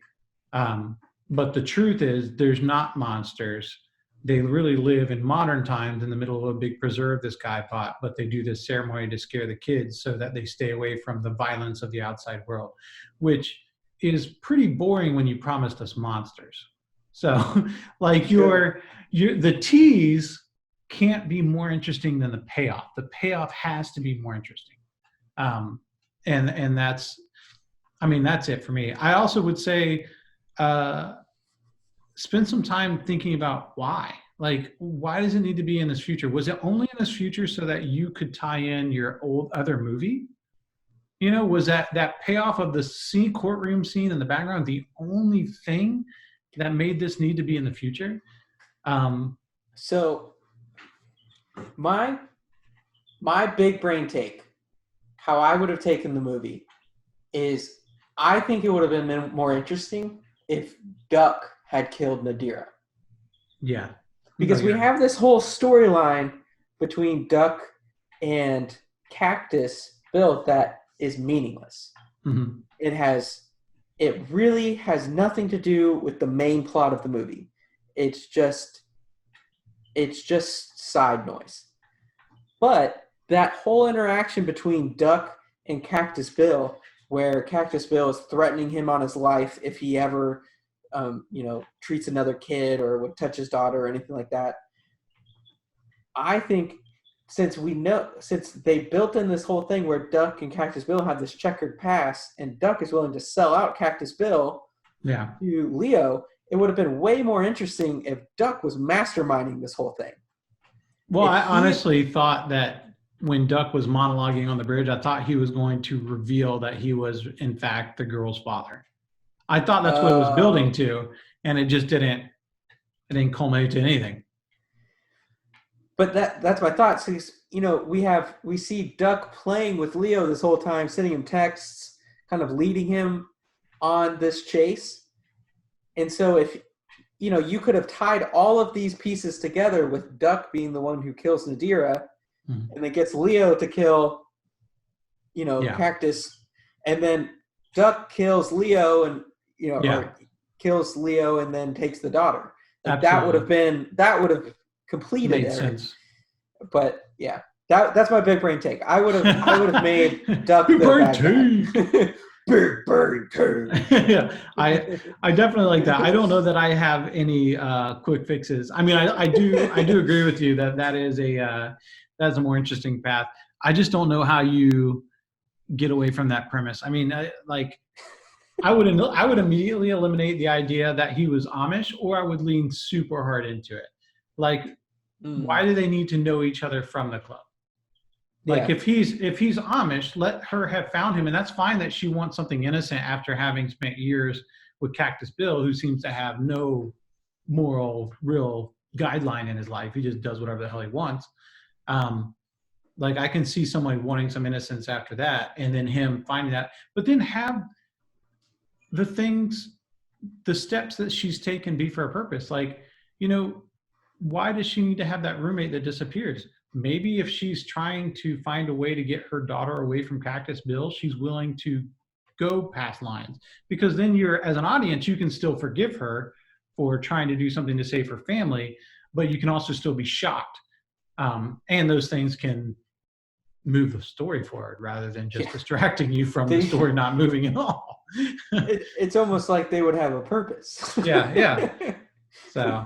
But the truth is, there's not monsters. They really live in modern times in the middle of a big preserve this guy bought, but they do this ceremony to scare the kids so that they stay away from the violence of the outside world, which is pretty boring when you promised us monsters. So, like, the tease can't be more interesting than the payoff. The payoff has to be more interesting, and that's it for me. I also would say, spend some time thinking about why. Like, why does it need to be in this future? Was it only in this future so that you could tie in your old other movie? Was that payoff of the courtroom scene in the background the only thing that made this need to be in the future? So my big brain take, how I would have taken the movie, is I think it would have been more interesting if Duck had killed Nadira. Yeah. No, Because we you're have this whole storyline between Duck and Cactus built that is meaningless. mhm. It really has nothing to do with the main plot of the movie. It's just it's just side noise. But that whole interaction between Duck and Cactus Bill, where Cactus Bill is threatening him on his life if he ever, treats another kid or would touch his daughter or anything like that. I think since they built in this whole thing where Duck and Cactus Bill have this checkered past, and Duck is willing to sell out Cactus Bill Yeah. to Leo, it would have been way more interesting if Duck was masterminding this whole thing. Well, If I he honestly thought that when Duck was monologuing on the bridge, I thought he was going to reveal that he was, in fact, the girl's father. I thought that's what it was building uh, to, and it just didn't. It didn't culminate to anything. But that's my thought. So we see Duck playing with Leo this whole time, sending him texts, kind of leading him on this chase. And so if you could have tied all of these pieces together with Duck being the one who kills Nadira, Mhm. and then gets Leo to kill, Yeah. Cactus, and then Duck kills Leo and Yeah. or kills Leo and then takes the daughter. Like Absolutely. that would have completed Made everything. sense. But yeah, that's my big brain take. I would have made Duck Big the brain bad take. guy. Big brain Yeah, take. I definitely like that. I don't know that I have any quick fixes. I mean, I do agree with you that that's a more interesting path. I just don't know how you get away from that premise. I mean, I would immediately eliminate the idea that he was Amish, or I would lean super hard into it. Like, why Mm, do they need to know each other from the club? Like, yeah, if he's Amish, let her have found him, and that's fine that she wants something innocent after having spent years with Cactus Bill, who seems to have no moral, real guideline in his life. He just does whatever the hell he wants. Um, like, I can see someone wanting some innocence after that, and then him finding that, but then have the things, the steps that she's taken be for a purpose. Like, you know, why does she need to have that roommate that disappears? Maybe if she's trying to find a way to get her daughter away from Cactus Bill, she's willing to go past lines, because then you're, as an audience, you can still forgive her for trying to do something to save her family, but you can also still be shocked. And those things can move the story forward rather than just yeah. distracting you from the They, story not moving at all. it's almost like they would have a purpose. Yeah, yeah. So,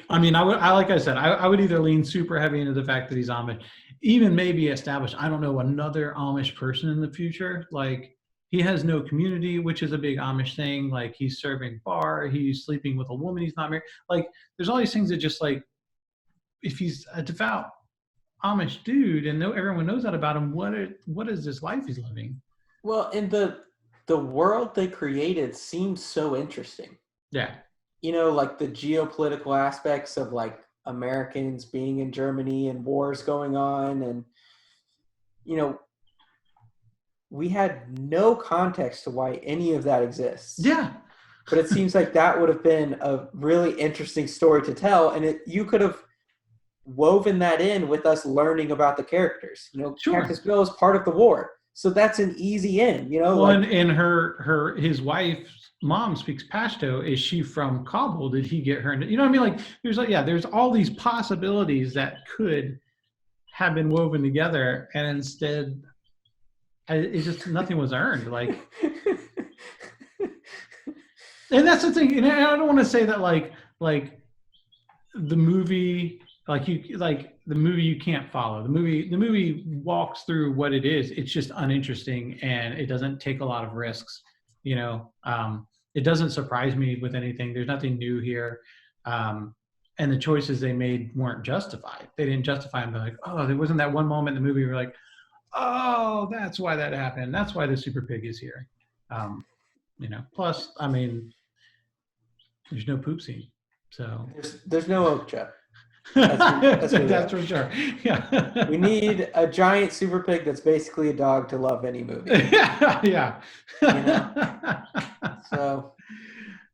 I mean, like I said, I would either lean super heavy into the fact that he's Amish, even maybe establish, I don't know, another Amish person in the future. Like, he has no community, which is a big Amish thing. Like, he's serving bar, he's sleeping with a woman he's not married. Like, there's all these things that just, like, if he's a devout Amish dude and everyone knows that about him, what is this life he's living? Well, and the world they created seems so interesting. Yeah. Like the geopolitical aspects of like Americans being in Germany and wars going on, and you know, we had no context to why any of that exists. Yeah. But it seems like that would have been a really interesting story to tell, and you could have woven that in with us learning about the characters. Cactus Sure. Bill is part of the war, so that's an easy in. Well, Like and his wife's mom speaks Pashto. Is she from Kabul? Did he get her? You know what I mean? Like, there's all these possibilities that could have been woven together, and instead, it just nothing was earned. Like, and that's the thing. And I don't want to say that like the movie, the movie you can't follow. The movie walks through what it is. It's just uninteresting, and it doesn't take a lot of risks. It doesn't surprise me with anything. There's nothing new here. And the choices they made weren't justified. They didn't justify them. They're like, oh, there wasn't that one moment in the movie where like, oh, that's why that happened. That's why the super pig is here. Plus, I mean, there's no poop scene. So there's no Okja. That's really That's bad. for sure. We Yeah. need a giant super pig that's basically a dog to love any movie. Yeah. You know. So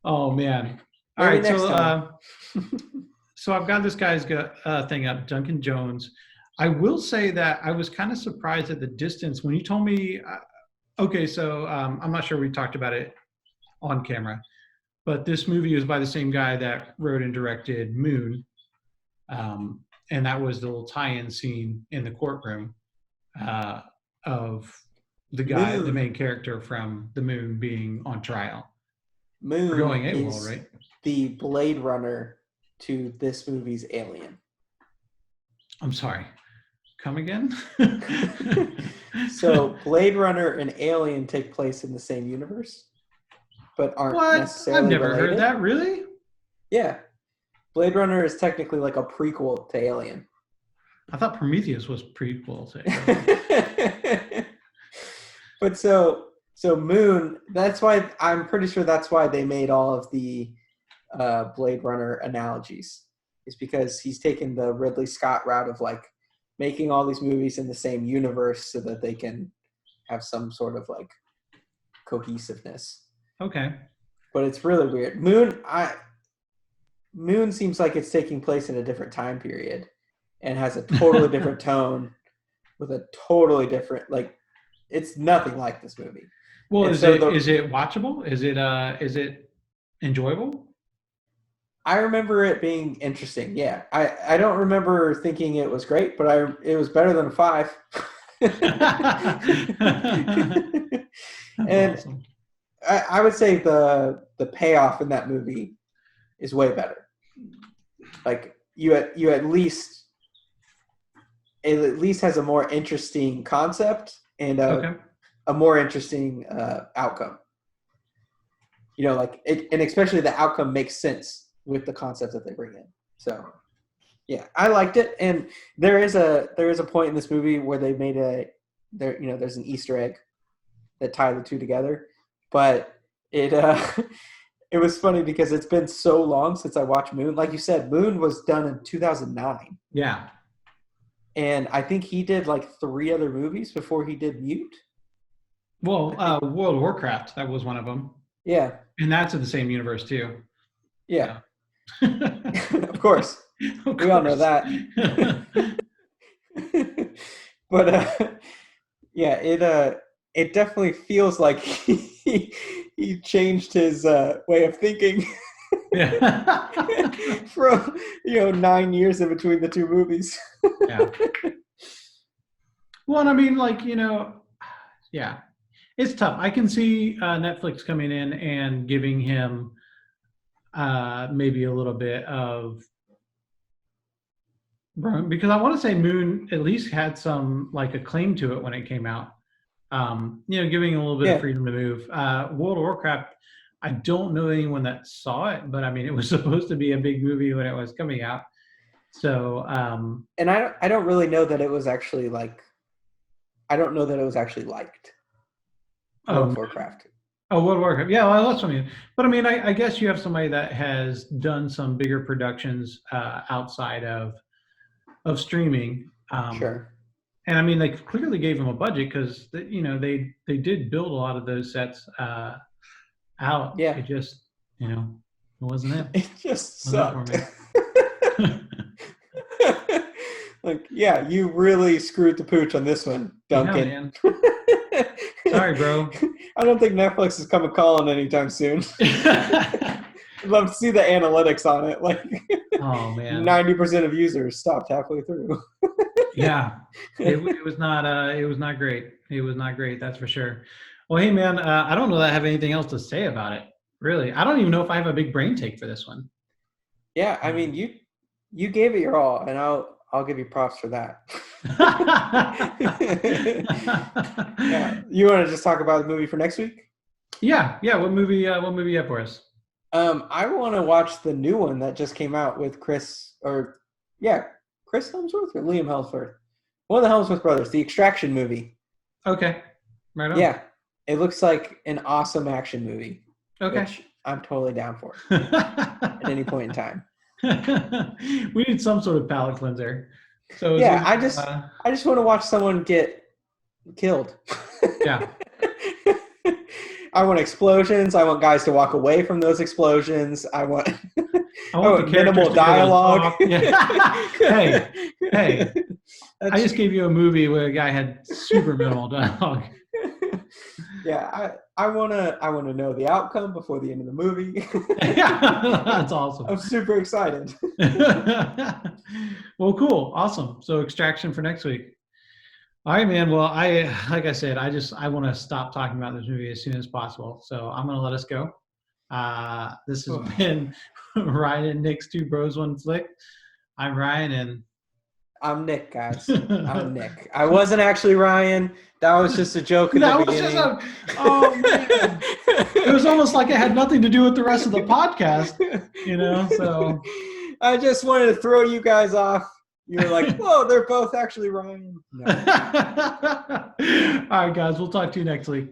Oh man. All maybe right. next time. So I've got this guy's thing up, Duncan Jones. I will say that I was kind of surprised at the distance when you told me. Okay, so I'm not sure we talked about it on camera, but this movie was by the same guy that wrote and directed Moon, um, and that was the little tie-in scene in the courtroom uh, of the Moon. main character from the Moon being on trial for Moon going AWOL, is right? the Blade Runner to this movie's Alien. I'm sorry. Come again? So Blade Runner and Alien take place in the same universe, but aren't What? I've necessarily never heard related. that. Really? Yeah. Blade Runner is technically like a prequel to Alien. I thought Prometheus was prequel to Alien. But so Moon, that's why I'm pretty sure that's why they made all of the Blade Runner analogies. Is because he's taken the Ridley Scott route of like making all these movies in the same universe so that they can have some sort of like cohesiveness. Okay. But it's really weird. Moon seems like it's taking place in a different time period and has a totally different tone with a totally different like it's nothing like this movie. Well, And is so it watchable? Is it enjoyable? I remember it being interesting. Yeah. I don't remember thinking it was great, but it was better than a 5. That's And awesome. I would say the payoff in that movie is way better. Like you at least it at least has a more interesting concept and Okay. a more interesting outcome. You know, like it, and especially the outcome makes sense with the concept that they bring in. So yeah, I liked it, and there is a point in this movie where they made there's an Easter egg that tie the two together, but it it was funny because it's been so long since I watched Moon. Like you said, Moon was done in 2009. Yeah. And I think he did like 3 other movies before he did Mute. Well, I think. World of Warcraft, that was one of them, Yeah. and that's in the same universe too. Yeah. Yeah. Of course. Of We all know course. that. But yeah, it definitely feels like he changed his way of thinking Yeah. from 9 years in between the two movies. Yeah. Well, and I mean, like, yeah, it's tough. I can see Netflix coming in and giving him maybe a little bit of because I want to say Moon at least had some like a claim to it when it came out. Giving a little bit of Yeah. freedom to move. World of Warcraft, I don't know anyone that saw it, but I mean, it was supposed to be a big movie when it was coming out. So, And I don't really know that it was actually like I don't know that it was actually liked. World oh, of Warcraft. oh, World of Warcraft. Yeah, well, that's what I mean. But I mean, I guess you have somebody that has done some bigger productions outside of streaming. Sure. And I mean, they clearly gave him a budget because they did build a lot of those sets out. Yeah. It just it wasn't it. It just Wasn't it for sucked. me. Like, yeah, you really screwed the pooch on this one, Yeah, Duncan. man. Sorry, bro. I don't think Netflix is coming calling anytime soon. I'd love to see the analytics on it. Like Oh man. 90% of users stopped halfway through. Yeah. It was not great. It was not great, that's for sure. Well, hey man, I don't know that I have anything else to say about it. Really. I don't even know if I have a big brain take for this one. Yeah, I mean you gave it your all, and I'll give you props for that. Yeah. You want to just talk about the movie for next week? Yeah. What movie you have for us? I want to watch the new one that just came out with Chris Hemsworth or Liam Hemsworth. One of the Hemsworth brothers, the Extraction movie. Okay. Right on. Yeah. It looks like an awesome action movie. Okay. Which I'm totally down for at any point in time. We need some sort of palate cleanser. So it's Yeah, either, I just want to watch someone get killed. yeah. I want explosions. I want guys to walk away from those explosions. I want I want the characters minimal to be able to dialogue. talk. Yeah. Hey, I That's- just gave you a movie where a guy had super minimal dialogue. yeah, I wanna know the outcome before the end of the movie. Yeah, that's awesome. I'm super excited. Well, cool, awesome. So extraction for next week. All right, man. Well, like I said, I want to stop talking about this movie as soon as possible. So I'm going to let us go. This has been Ryan and Nick's Two Bros One Flick. I'm Ryan, and I'm Nick, guys. I'm Nick. I wasn't actually Ryan. That was just a joke in the beginning. Oh man, it was almost like it had nothing to do with the rest of the podcast, So I just wanted to throw you guys off. You were like, "Whoa, they're both actually Ryan." No. All right, guys. We'll talk to you next week.